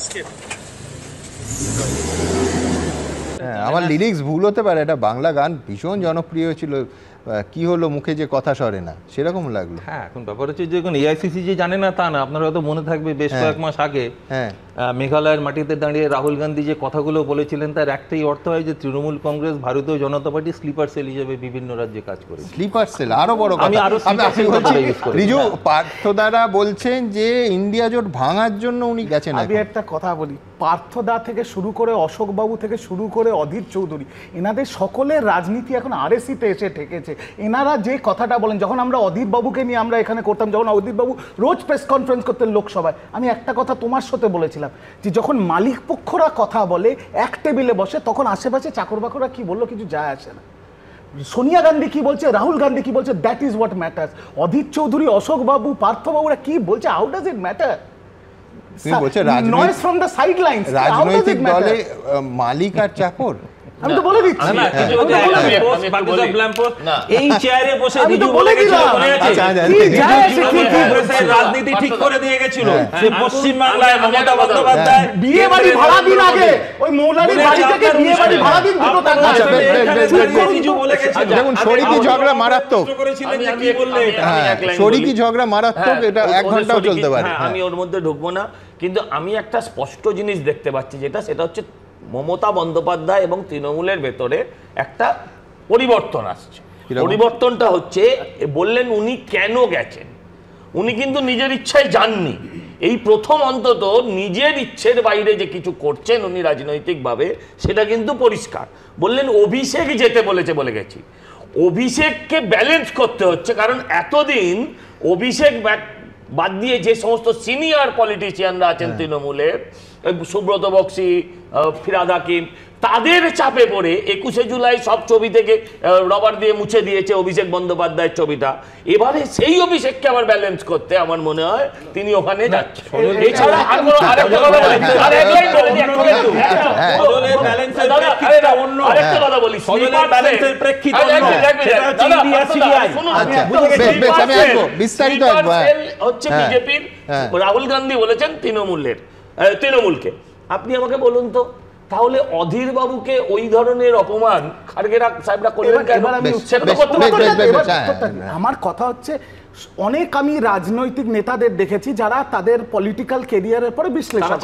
S14: Skip.
S1: আমার lyrics ভুল হতে পারে, এটা বাংলা গান ভীষণ জনপ্রিয় ছিল, কি হলো মুখে যে কথা সরে না, সেরকম লাগলো।
S12: হ্যাঁ, এখন ব্যাপার হচ্ছে যে এআইসিসি যে জানে না তা না, আপনার হয়তো মনে থাকবে বেশ কয়েক মাস আগে মেঘালয়ের মাটিতে দাঁড়িয়ে রাহুল গান্ধী যে কথাগুলো বলেছিলেন তার একটাই অর্থ হয় যে তৃণমূল কংগ্রেস ভারতীয় জনতা পার্টি স্লিপার সেল হিসেবে বিভিন্ন রাজ্যে কাজ করে।
S1: স্লিপার সেল আরো বড় কথা। আমি বলছি রিজু, পার্থদারা বলছেন যে ইন্ডিয়া জোট ভাঙার জন্য উনি গেছেন।
S8: আমি একটা কথা বলি, পার্থদা থেকে শুরু করে অশোকবাবু থেকে শুরু করে অধীর চৌধুরী, এনাদের সকলের রাজনীতি এখন আরএসিতে এসে ঠেকেছে। এনারা যে কথাটা বলেন, যখন আমরা অধীর বাবুকে নিয়ে আমরা এখানে করতাম, যখন অধীর বাবু রোজ প্রেস কনফারেন্স করতেন লোকসভায়, আমি একটা কথা তোমার সাথে বলেছিলাম যে যখন মালিক পক্ষরা কথা বলে এক টেবিলে বসে, তখন আশেপাশে চাকর বাকররা কি বললো কিছু যায় আসে না। সোনিয়া গান্ধী কি বলছে, রাহুল গান্ধী কি বলছে, that is what matters. Adhir Chowdhury, Ashok বাবু, পার্থবাবুরা কি বলছে, হাউ ডাজ ইট ম্যাটার?
S1: রাজনৈতিক দলে মালিক আর চাকর,
S12: আমি তো বলে দিচ্ছি, এই চেয়ারে বসে রিজু বলে গেছিল রাজনীতি ঠিক করে দিয়ে গেছিল পশ্চিম বাংলায় মমতা বন্দ্যোপাধ্যায়
S8: বিয়ে বাড়ি ভাড়া দিন আগে ওই মৌলালির বাড়ি থেকে বিয়ে বাড়ি ভাড়া দিন দুটো টাকা
S12: রিজু বলে গেছিল।
S1: দেখুন, শরিকি ঝগড়া মারাত্মক, শরিকি ঝগড়া মারাত্মক, এটা 1 ঘন্টাও চলতে পারে।
S9: আমি ওর মধ্যে ঢুকবো না, কিন্তু আমি একটা স্পষ্ট জিনিস দেখতে পাচ্ছি, সেটা হচ্ছে মমতা বন্দ্যোপাধ্যায় এবং তৃণমূলের ভেতরে একটা পরিবর্তন আসছে। পরিবর্তনটা হচ্ছে, বললেন উনি কেন গেছেন, উনি কিন্তু নিজের ইচ্ছায় যাননি। এই প্রথম অন্তত নিজের ইচ্ছের বাইরে যে কিছু করছেন উনি রাজনৈতিকভাবে, সেটা কিন্তু পরিষ্কার। বললেন অভিষেক যেতে বলেছে বলে গেছি। অভিষেককে ব্যালেন্স করতে হচ্ছে, কারণ এতদিন অভিষেক বাদ দিয়ে যে সমস্ত সিনিয়র পলিটিশিয়ানরা আছেন তৃণমূলের, সুব্রত বক্সি, ফিরাদ হাকিম, তাদের চাপে পড়ে 21শে জুলাই সব ছবি থেকে রবার দিয়ে মুছে দিয়েছে অভিষেক বন্দ্যোপাধ্যায়ের ছবিটা। এবারে সেই অভিষেককে আবার ব্যালেন্স করতে আমার মনে হয় তিনি ওখানে যাচ্ছেন। এছাড়া আরেকটা কথা বলি, হচ্ছে বিজেপির, রাহুল গান্ধী বলেছেন তৃণমূলকে। আপনি আমাকে বলুন তো, তাহলে অধীর বাবুকে ওই ধরনের অপমান খার্গেরা সাহেবরা করলেন কেন?
S8: আমার কথা হচ্ছে অনেক আমি রাজনৈতিক নেতাদের দেখেছি যারা তাদের পলিটিক্যাল কেরিয়ারের পরে বিশ্লেষণ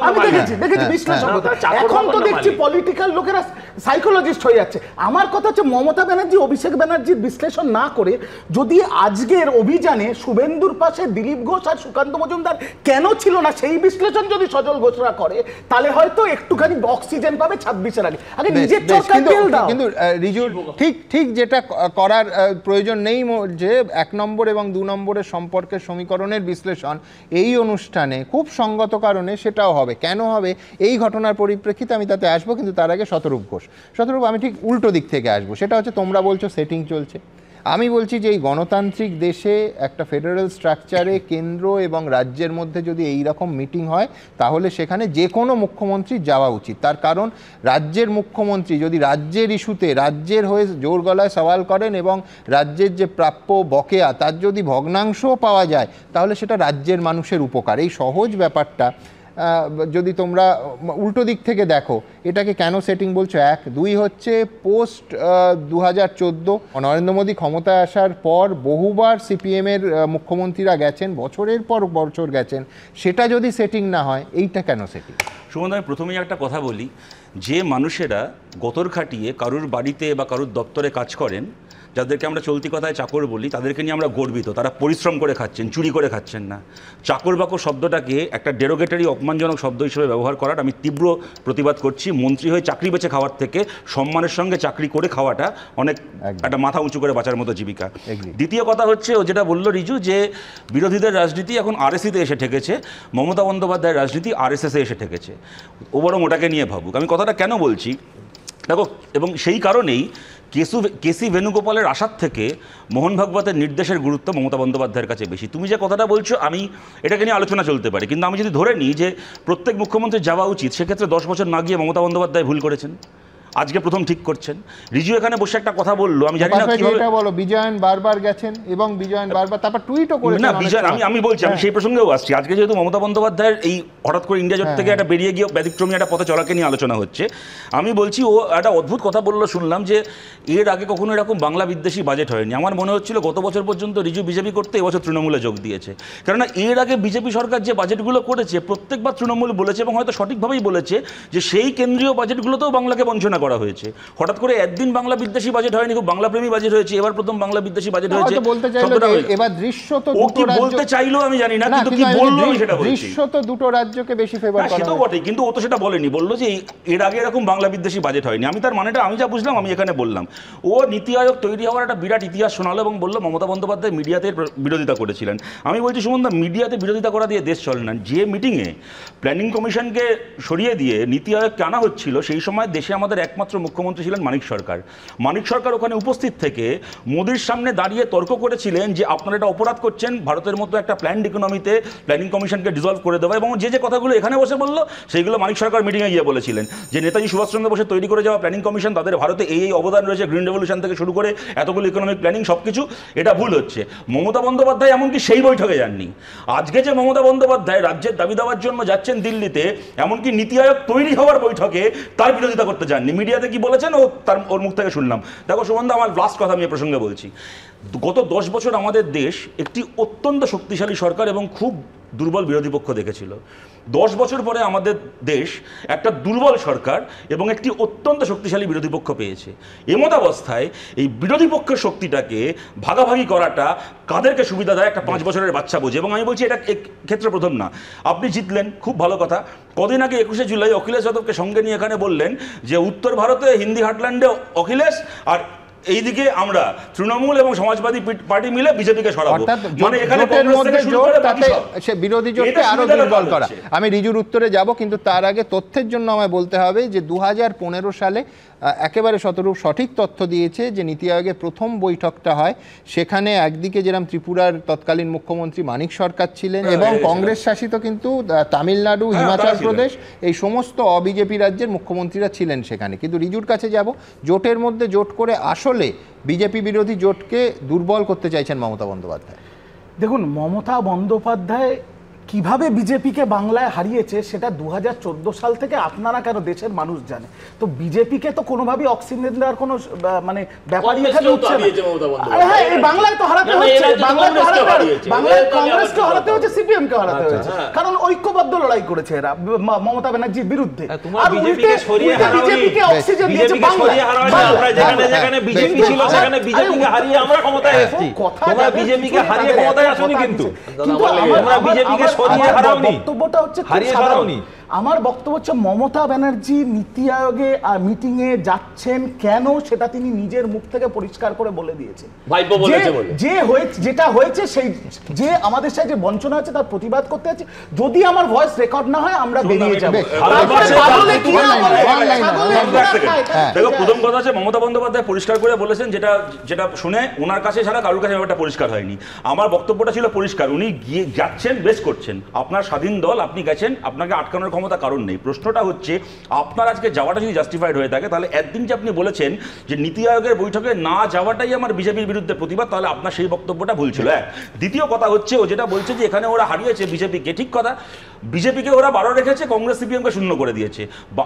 S8: আমি দেখেছি বিশ্লেষণ এখন তো দেখছি পলিটিক্যাল লোকেরা সাইকোলজিস্ট হয়ে যাচ্ছে আমার কথা হচ্ছে মমতা ব্যানার্জি অভিষেক ব্যানার্জির বিশ্লেষণ না করে যদি আজকের অভিযানে শুভেন্দুর পাশে দিলীপ ঘোষ আর সুকান্ত মজুমদার কেন ছিল না সেই বিশ্লেষণ যদি সজল ঘোষরা করে তাহলে হয়তো একটুখানি অক্সিজেন পাবে 26-এর আগে নিজের চরকায় তেল দাও।
S1: কিন্তু রিজুর ঠিক যেটা করার প্রয়োজন নেই যে 1 নম্বর এবং 2 নম্বরের সম্পর্কের সমীকরণের বিশ্লেষণ এই অনুষ্ঠানে খুব সঙ্গত কারণে সেটাও হবে। কেন হবে এই ঘটনার পরিপ্রেক্ষিতে আমি তাতে আসবো, কিন্তু তার আগে শতরূপ ঘোষ। শতরূপ, আমি ঠিক উল্টো দিক থেকে আসবো। সেটা হচ্ছে তোমরা বলছো সেটিং চলছে, আমি বলছি যে এই গণতান্ত্রিক দেশে একটা ফেডারেল স্ট্রাকচারে কেন্দ্র এবং রাজ্যের মধ্যে যদি এই রকম মিটিং হয় তাহলে সেখানে যে কোনো মুখ্যমন্ত্রী যাওয়া উচিত। তার কারণ রাজ্যের মুখ্যমন্ত্রী যদি রাজ্যের ইস্যুতে রাজ্যের হয়ে জোর গলায় সওয়াল করেন এবং রাজ্যের যে প্রাপ্য বকেয়া তার যদি ভগ্নাংশও পাওয়া যায় তাহলে সেটা রাজ্যের মানুষের উপকার। এই সহজ ব্যাপারটা যদি তোমরা উল্টো দিক থেকে দেখো এটাকে কেন সেটিং বলছো? 1, 2 হচ্ছে পোস্ট 2014 নরেন্দ্র মোদী ক্ষমতায় আসার পর বহুবার সিপিএমের মুখ্যমন্ত্রীরা গেছেন, বছরের পর বছর গেছেন, সেটা যদি সেটিং না হয় এইটা কেন সেটিং?
S15: সুমন, আমি প্রথমেই একটা কথা বলি, যে মানুষেরা গতর খাটিয়ে কারুর বাড়িতে বা কারুর দপ্তরে কাজ করেন, যাদেরকে আমরা চলতি কথায় চাকর বলি, তাদেরকে নিয়ে আমরা গর্বিত। তারা পরিশ্রম করে খাচ্ছেন, চুরি করে খাচ্ছেন না। চাকর বাকর শব্দটাকে একটা ডেরোগেটরি অপমানজনক শব্দ হিসেবে ব্যবহার করার আমি তীব্র প্রতিবাদ করছি। মন্ত্রী হয়ে চাকরি বেঁচে খাওয়ার থেকে সম্মানের সঙ্গে চাকরি করে খাওয়াটা অনেক একটা মাথা উঁচু করে বাঁচার মতো জীবিকা। দ্বিতীয় কথা হচ্ছে ও যেটা বললো রিজু, যে বিরোধীদের রাজনীতি এখন আরএসিতে এসে ঠেকেছে, মমতা বন্দ্যোপাধ্যায়ের রাজনীতি আরএসএসে এসে ঠেকেছে। ও বরং ওটাকে নিয়ে ভাবুক। আমি কথাটা কেন বলছি দেখো, এবং সেই কারণেই কেসি বেণুগোপালের আশার থেকে মোহন ভাগবতের নির্দেশের গুরুত্ব মমতা বন্দ্যোপাধ্যায়ের কাছে বেশি। তুমি যে কথাটা বলছো আমি এটাকে নিয়ে আলোচনা চলতে পারি, কিন্তু আমি যদি ধরে নিই যে প্রত্যেক মুখ্যমন্ত্রীর যাওয়া উচিত, সেক্ষেত্রে 10 বছর না গিয়ে মমতা বন্দ্যোপাধ্যায় ভুল করেছেন, আজকে প্রথম ঠিক করছেন। রিজু এখানে বসে একটা কথা বললো, আমি জানি না কিভাবে
S1: বলো, বিজয়ন বারবার গেছেন এবং বিজয়ন বারবার তারপর টুইটও করেছেন
S15: না। বিজয় আমি বলছি, আমি সেই প্রসঙ্গেও আসছি। আজকে যেহেতু মমতা বন্দ্যোপাধ্যায়ের এই হঠাৎ করে ইন্ডিয়া জোট থেকে একটা বেরিয়ে গিয়ে ব্যতিক্রমী একটা পথে চলাকে নিয়ে আলোচনা হচ্ছে, আমি বলছি ও একটা অদ্ভুত কথা বললো, শুনলাম যে এর আগে কখনো এরকম বাংলা বিদ্বেষী বাজেট হয়নি। আমার মনে হচ্ছিল গত বছর পর্যন্ত রিজু বিজেপি করতে এবছর তৃণমূলে যোগ দিয়েছে। কেননা এর আগে বিজেপি সরকার যে বাজেটগুলো করেছে প্রত্যেকবার তৃণমূল বলেছে, এবং হয়তো সঠিকভাবেই বলেছে, যে সেই কেন্দ্রীয় বাজেটগুলোতেও বাংলাকে বঞ্চনা করা হয়েছে। হঠাৎ করে একদিন বাংলা বিদ্বেষী বাজেট হয়নি, খুব বাংলা প্রেমী বাজেট হয়েছে। এবার প্রথম বাংলা বিদ্বেষী বাজেট হয়েছে।
S1: এবার দৃশ্যত
S15: ও কি বলতে চাইলো আমি জানি না, কিন্তু কি বললো আমি সেটা বলছি।
S1: দৃশ্যত দুটো রাজ্যকে বেশি ফেভার করা
S15: সেটাও বটে, কিন্তু ও তো সেটা বলেনি। বললো যে এর আগে এরকম বাংলা বিদ্বেষী বাজেট হয়নি। আমি তার মানেটা আমি যা বুঝলাম আমি এখানে বললাম। ও নীতি আয়োগ তৈরি হওয়ার একটা বিরাট ইতিহাস শোনালো এবং বললো মমতা বন্দ্যোপাধ্যায় মিডিয়াতে বিরোধিতা করেছিলেন। আমি বলছি সুমনদা, মিডিয়াতে বিরোধিতা করা দিয়ে দেশ চলে না। যে মিটিংয়ে প্ল্যানিং কমিশনকে সরিয়ে দিয়ে নীতি আয়োগকে আনা হচ্ছিল, সেই সময় দেশে আমাদের একমাত্র মুখ্যমন্ত্রী ছিলেন মানিক সরকার। মানিক সরকার ওখানে উপস্থিত থেকে মোদির সামনে দাঁড়িয়ে তর্ক করেছিলেন যে আপনারা এটা অপরাধ করছেন, ভারতের মতো একটা প্ল্যান্ড ইকোনমিতে প্ল্যানিং কমিশনকে ডিসলভ করে দেওয়া। এবং যে কথাগুলো এখানে বসে বললো সেইগুলো মানিক সরকার মিটিংয়ে গিয়ে বলেছিলেন, যে নেতাজি সুভাষচন্দ্র বোসের তৈরি করে যাওয়া প্ল্যানিং কমিশন, তাদের ভারতে এই অবদান রয়েছে, গ্রিন রেভলিউশন থেকে শুরু করে এতগুলো ইকোনমিক প্ল্যানিং সব কিছু, এটা ভুল হচ্ছে। মমতা বন্দ্যোপাধ্যায় এমনকি সেই বৈঠকে যাননি। আজকে যে মমতা বন্দ্যোপাধ্যায় রাজ্যের দাবি দেওয়ার জন্য যাচ্ছেন দিল্লিতে, এমনকি নীতি আয়োগ তৈরি হওয়ার বৈঠকে তার বিরোধিতা করতে যাননি। মিডিয়াতে কি বলেছেন ওর মুখ থেকে শুনলাম। দেখো সুমনদা, আমার লাস্ট কথা আমি এ প্রসঙ্গে বলছি। গত 10 বছর আমাদের দেশ একটি অত্যন্ত শক্তিশালী সরকার এবং খুব দুর্বল বিরোধী পক্ষ দেখেছিল। 10 বছর পরে আমাদের দেশ একটা দুর্বল সরকার এবং একটি অত্যন্ত শক্তিশালী বিরোধী পক্ষ পেয়েছে। এমতাবস্থায় এই বিরোধী পক্ষের শক্তিটাকে ভাগাভাগি করাটা কাদেরকে সুবিধা দেয়? একটা 5 বছরের বাচ্চা বোঝে। এবং আমি বলছি এটা ক্ষেত্রে প্রথম না। আপনি জিতলেন, খুব ভালো কথা। কদিন আগে 21শে জুলাই অখিলেশ যাদবকে সঙ্গে নিয়ে এখানে বললেন যে উত্তর ভারতে হিন্দি হার্টল্যান্ডে অখিলেশ, আর এইদিকে আমরা তৃণমূল এবং সমাজবাদী পার্টি মিলে বিজেপিকে সরাবো। মানে এখানে
S1: বিরোধী জোটকে আরো দুর্বল করা। আমি রিজুর উত্তরে যাব, কিন্তু তার আগে তথ্যের জন্য আমায় বলতে হবে যে 2015 সালে একেবারে শতরূপ সঠিক তথ্য দিয়েছে যে নীতি আয়োগের প্রথম বৈঠকটা হয়, সেখানে একদিকে যেরকম ত্রিপুরার তৎকালীন মুখ্যমন্ত্রী মানিক সরকার ছিলেন এবং কংগ্রেস শাসিত কিন্তু তামিলনাড়ু, হিমাচল প্রদেশ, এই সমস্ত অবিজেপি রাজ্যের মুখ্যমন্ত্রীরা ছিলেন সেখানে। কিন্তু রিজুর কাছে যাব, জোটের মধ্যে জোট করে আসলে বিজেপি বিরোধী জোটকে দুর্বল করতে চাইছেন মমতা বন্দ্যোপাধ্যায়।
S8: দেখুন, মমতা বন্দ্যোপাধ্যায় কিভাবে বিজেপিকে বাংলায় হারিয়েছে সেটা 2014 সাল থেকে আপনারা কেন দেশের মানুষ জানে। তো বিজেপিকে তো কোনোভাবেই অক্সিজেন দেওয়ার কোনো মানে ব্যাপারই এখানে হচ্ছে না। হ্যাঁ, এই বাংলায় তো হারাতে হচ্ছে, বাংলায় কংগ্রেসকে হারাতে হচ্ছে, সিপিএম কে হারাতে হচ্ছে, কারণ ঐক্যবদ্ধ লড়াই করেছে এরা মমতা ব্যানার্জির বিরুদ্ধে। আর বিজেপিকে অক্সিজেন দিয়েছে বাংলায়।
S12: আমরা যেখানে যেখানে বিজেপি ছিল সেখানে বিজেপিকে হারিয়ে আমরা ক্ষমতায় এসেছি। তোমরা বিজেপিকে হারিয়ে ক্ষমতায় আসোনি, কিন্তু তোমরা বিজেপিকে সরিয়ে হারাওনি,
S8: বক্তব্যটা হচ্ছে
S12: হারিয়ে হারাওনি।
S8: আমার বক্তব্য হচ্ছে মমতা ব্যানার্জি নীতি আয়োগে মিটিংয়ে যাচ্ছেন কেন সেটা তিনি নিজের মুখ থেকে পরিষ্কার করে বলে দিয়েছেন। যেটা হয়েছে সেই যে আমাদের সাথে যে বঞ্চনা হচ্ছে তার প্রতিবাদ করতে আছে। যদি আমার ভয়েস রেকর্ড না হয় আমরা বেরিয়ে যাব।
S15: দেখো, প্রথম কথা হচ্ছে মমতা বন্দ্যোপাধ্যায় পরিষ্কার করে বলেছেন, যেটা যেটা শুনে ওনার কাছে ছাড়া কারোর কাছে ব্যাপারটা পরিষ্কার হয়নি। আমার বক্তব্যটা ছিল পরিষ্কার, উনি গিয়ে যাচ্ছেন, বেশ করছেন, আপনার স্বাধীন দল, আপনি গেছেন, আপনাকে আটকানোর ক্ষমতা কারণ নেই। প্রশ্নটা হচ্ছে আপনার আজকে যাওয়াটা যদি জাস্টিফাইড হয়ে থাকে, তাহলে একদিন যে আপনি বলেছেন যে নীতি আয়োগের বৈঠকে না যাওয়াটাই আমার বিজেপির বিরুদ্ধে প্রতিবাদ, তাহলে আপনার সেই বক্তব্যটা ভুল ছিল। দ্বিতীয় কথা হচ্ছে ও যেটা বলছে যে এখানে ওরা হারিয়েছে বিজেপিকে, ঠিক কথা, বিজেপিকে ওরা 12 রেখেছে, কংগ্রেস সিপিএমকে 0 করে দিয়েছে।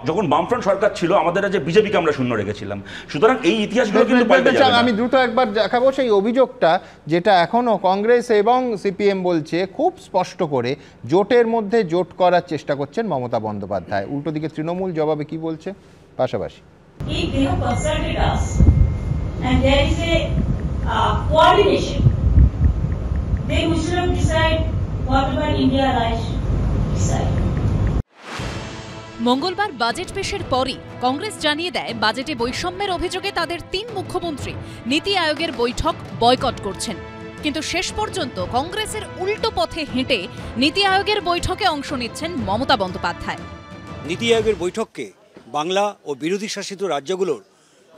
S15: যখন বামফ্রন্ট সরকার ছিল আমাদের রাজ্যে বিজেপিকে আমরা 0 রেখেছিলাম। সুতরাং এই ইতিহাসগুলো কিন্তু পাল্টে যাবে না।
S1: আমি দ্রুত একবার দেখাবো সেই অভিযোগটা, যেটা এখনো কংগ্রেস এবং সিপিএম বলছে খুব স্পষ্ট করে, জোটের মধ্যে জোট করার চেষ্টা করছেন মমতা বন্দ্যোপাধ্যায়। উল্টো দিকে তৃণমূল জবাবে কি বলছে পাশাপাশি।
S5: If they have consulted us and there is a coordination, then we should have decided whatever India right decide.
S4: মঙ্গলবার বাজেট পেশের পরই কংগ্রেস জানিয়ে দেয় বাজেটে বৈষম্যের অভিযোগে তাদের 3 মুখ্যমন্ত্রী নীতি আয়োগের বৈঠক বয়কট করছেন। কিন্তু শেষ পর্যন্ত কংগ্রেসের উল্টো পথে হেঁটে নীতি আয়োগের বৈঠকে অংশ নিচ্ছেন মমতা বন্দ্যোপাধ্যায়।
S16: নীতি আয়োগের বৈঠককে বাংলা ও বিরোধী শাসিত রাজ্যগুলোর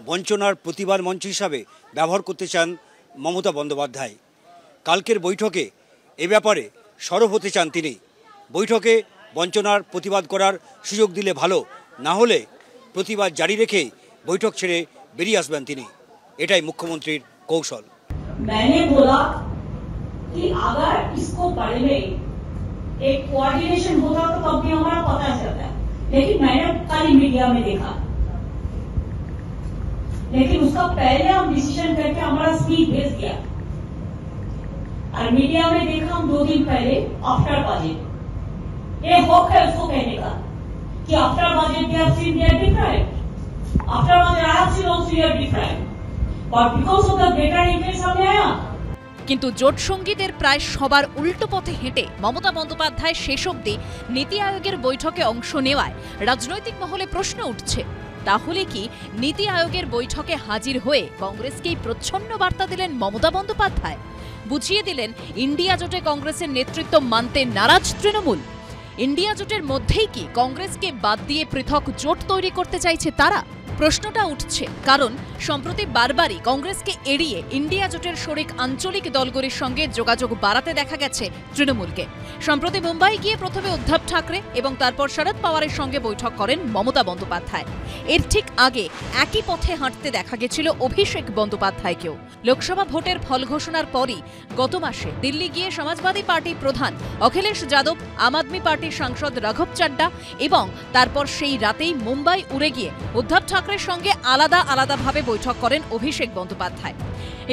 S16: বঞ্চনার প্রতিবাদ মঞ্চ হিসাবে ব্যবহার করতে চান মমতা বন্দ্যোপাধ্যায়। কালকের বৈঠকে এ ব্যাপারে সরব হতে চান তিনি। বৈঠকে বঞ্চনার প্রতিবাদ করার সুযোগ দিলে ভালো, না হলে প্রতিবাদ জারি রেখে বৈঠক ছেড়ে বেরিয়ে আসবেন তিনি। এটাই মুখ্যমন্ত্রীর কৌশল।
S5: मैंने बोला कि अगर इसको बारे में एक कोऑर्डिनेशन होता तो तब भी हमारा पता चलता, लेकिन मैंने कल मीडिया में देखा, लेकिन उसका पहले हम डिसीजन करके हमारा स्पीच भेज दिया और मीडिया में देखा हम 2 दिन पहले आफ्टर बजट। ये हक है उसको कहने का कि after budget they have seen they are different, after budget I have seen also they are different, but because of the greater events सामने आया।
S4: কিন্তু জোট সঙ্গীদের প্রায় সবার উল্টো পথে হেঁটে মমতা বন্দ্যোপাধ্যায় শেষ অবধি নীতি আয়োগের বৈঠকে অংশ নেওয়ায় রাজনৈতিক মহলে প্রশ্ন উঠছে, তাহলে কি নীতি আয়োগের বৈঠকে হাজির হয়ে কংগ্রেসকেই প্রচ্ছন্ন বার্তা দিলেন মমতা বন্দ্যোপাধ্যায়? বুঝিয়ে দিলেন ইন্ডিয়া জোটে কংগ্রেসের নেতৃত্ব মানতে নারাজ তৃণমূল? ইন্ডিয়া জোটের মধ্যেই কি কংগ্রেসকে বাদ দিয়ে পৃথক জোট তৈরি করতে চাইছে তারা? প্রশ্নটা উঠছে কারণ সম্প্রতি বারবারই কংগ্রেসকে এড়িয়ে ইন্ডিয়া জোটের শরিক আঞ্চলিক দলগুলির সঙ্গে যোগাযোগ বাড়াতে দেখা গেছে তৃণমূলকে। সম্প্রতি মুম্বাই গিয়ে প্রথমে উদ্ধব ঠাকরে এবং তারপর শরদ পাওয়ারের সঙ্গে বৈঠক করেন মমতা বন্দ্যোপাধ্যায়। এর ঠিক আগে একই পথে হাঁটতে দেখা গেছিল অভিষেক বন্দ্যোপাধ্যায়কেও। লোকসভা ভোটের ফল ঘোষণার পরই গত মাসে দিল্লি গিয়ে সমাজবাদী পার্টির প্রধান অখিলেশ যাদব, আম আদমি পার্টির সাংসদ রাঘব চাড্ডা এবং তারপর সেই রাতেই মুম্বাই উড়ে গিয়ে উদ্ধব ঠাকরের সঙ্গে আলাদা আলাদাভাবে বৈঠক করেন অভিষেক বন্দ্যোপাধ্যায়।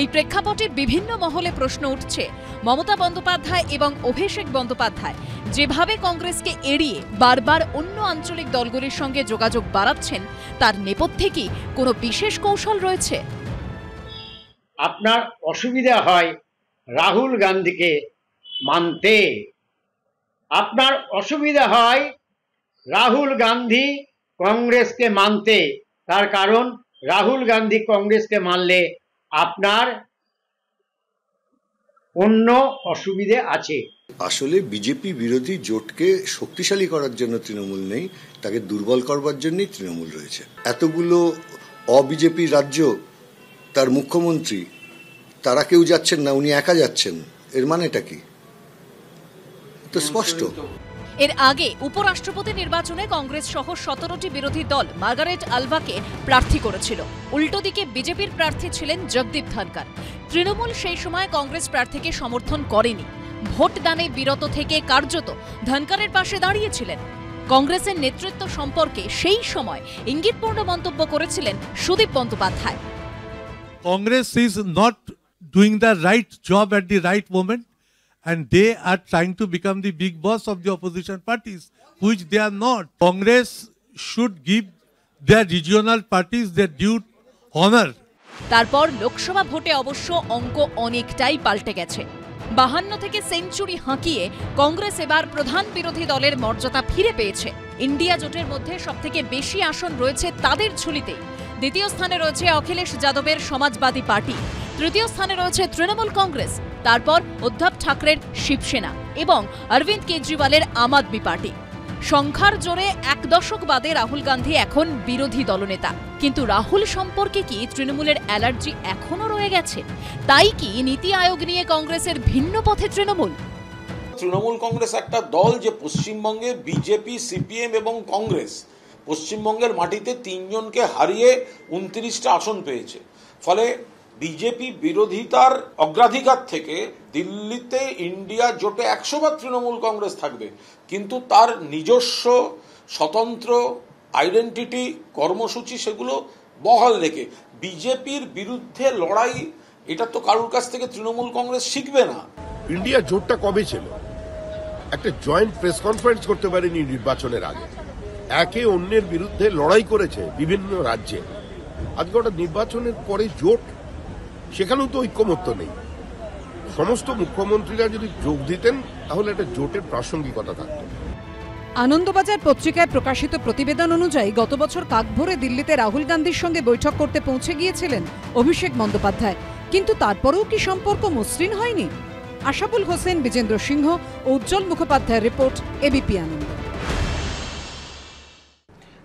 S4: এই প্রেক্ষাপটে বিভিন্ন মহলে প্রশ্ন উঠছে, মমতা বন্দ্যোপাধ্যায় এবং অভিষেক বন্দ্যোপাধ্যায় যেভাবে কংগ্রেসকে এড়িয়ে বারবার অন্য আঞ্চলিক দলগুলির সঙ্গে যোগাযোগ বাড়াচ্ছেন, তার নেপথ্যে কি কোনো বিশেষ কৌশল রয়েছে?
S6: আপনার অসুবিধা হয় রাহুল গান্ধীকে মানতে, আপনার অসুবিধা হয় রাহুল গান্ধী কংগ্রেসকে মানতে। তার কারণ রাহুল গান্ধী কংগ্রেসকে মানলে আপনার অন্য অসুবিধে আছে।
S10: আসলে বিজেপি বিরোধী জোটকে শক্তিশালী করার জন্য তৃণমূল নেই, তাকে দুর্বল করবার জন্যই তৃণমূল রয়েছে। এতগুলো অবিজেপি রাজ্য, তার মুখ্যমন্ত্রী, তারা কেউ যাচ্ছেন না, উনি একা যাচ্ছেন, এর মানেটা কি? তো স্পষ্ট।
S4: এর আগে উপরাষ্ট্রপতি নির্বাচনে কংগ্রেস সহ 17টি বিরোধী দল মার্গারেট আলভাকে প্রার্থী করেছিল। উল্টো দিকে বিজেপির প্রার্থী ছিলেন জগদীপ ধনকর। তৃণমূল সেই সময় কংগ্রেস প্রার্থীকে সমর্থন করেনি। ভোটদানে বিরত থেকে কার্যত ধনকরের পাশে দাঁড়িয়েছিলেন। কংগ্রেসের নেতৃত্ব সম্পর্কে সেই সময় ইঙ্গিতপূর্ণ মন্তব্য করেছিলেন Sudip Bandyopadhyay.
S17: Congress is not doing the right job at the right moment, and they are trying to become the big boss of the opposition parties, which they are not. Congress should give their regional parties their due honor.
S4: তারপর লোকসভা ভোটে অবশ্য অঙ্ক অনেকটাই পাল্টে গেছে। 52 থেকে century হাঁকিয়ে Congress এবার প্রধান বিরোধী দলের মর্যাদা ফিরে পেয়েছে। ইন্ডিয়া জোটের মধ্যে সবথেকে বেশি আসন রয়েছে তাদের ঝুলিতেই। দ্বিতীয় স্থানে রয়েছে অখিলেশ যাদবের সমাজবাদী পার্টি, তৃতীয় স্থানে রয়েছে তৃণমূল কংগ্রেস, তারপর উদ্ধব ঠাকরের শিবসেনা এবং অরবিন্দ কেজরিওয়ালের আম আদমি পার্টি। সংখ্যার জোরে এক দশক বাদে রাহুল গান্ধী এখন বিরোধী দলনেতা, কিন্তু রাহুল সম্পর্কে কি তৃণমূলের অ্যালার্জি এখনো রয়ে গেছে? তাই কি নীতি আয়োগ নিয়ে কংগ্রেসের ভিন্ন পথে তৃণমূল?
S18: তৃণমূল কংগ্রেস একটা দল যে পশ্চিমবঙ্গে বিজেপি, সিপিএম এবং কংগ্রেস পশ্চিমবঙ্গের মাটিতে 3 জনকে হারিয়ে 29টা আসন পেয়েছে। ফলে বিজেপি বিরোধিতার অগ্রাধিকার থেকে দিল্লিতে ইন্ডিয়া জোটে 100 বার তৃণমূল কংগ্রেস থাকবে, কিন্তু তার নিজস্ব স্বতন্ত্র আইডেন্টিটি, কর্মসূচি সেগুলো বহাল রেখে বিজেপির বিরুদ্ধে লড়াই, এটা তো কারোর কাছ থেকে তৃণমূল কংগ্রেস শিখবে না।
S7: ইন্ডিয়া জোটটা কবে ছিল? একটা জয়েন্ট প্রেস কনফারেন্স করতে পারেনি নির্বাচনের আগে, একে অন্যের বিরুদ্ধে লড়াই করেছে বিভিন্ন রাজ্যে। আজকে ওটা নির্বাচনের পরে জোট, সেখানেও তো ঐক্যমত্য নেই। সমস্ত মুখ্যমন্ত্রীরা যদি যোগ দিতেন তাহলে একটা জোটের প্রাসঙ্গিকতা থাকত।
S19: আনন্দবাজার পত্রিকায় প্রকাশিত প্রতিবেদন অনুযায়ী গত বছর কাকভোরে দিল্লিতে রাহুল গান্ধীর সঙ্গে বৈঠক করতে পৌঁছে গিয়েছিলেন অভিষেক বন্দ্যোপাধ্যায়, কিন্তু তারপরেও কি সম্পর্ক মসৃণ হয়নি? আশাবুল হোসেন, বিজেন্দ্র সিংহ ও উজ্জ্বল মুখোপাধ্যায়ের রিপোর্ট, এবিপি আনন্দ।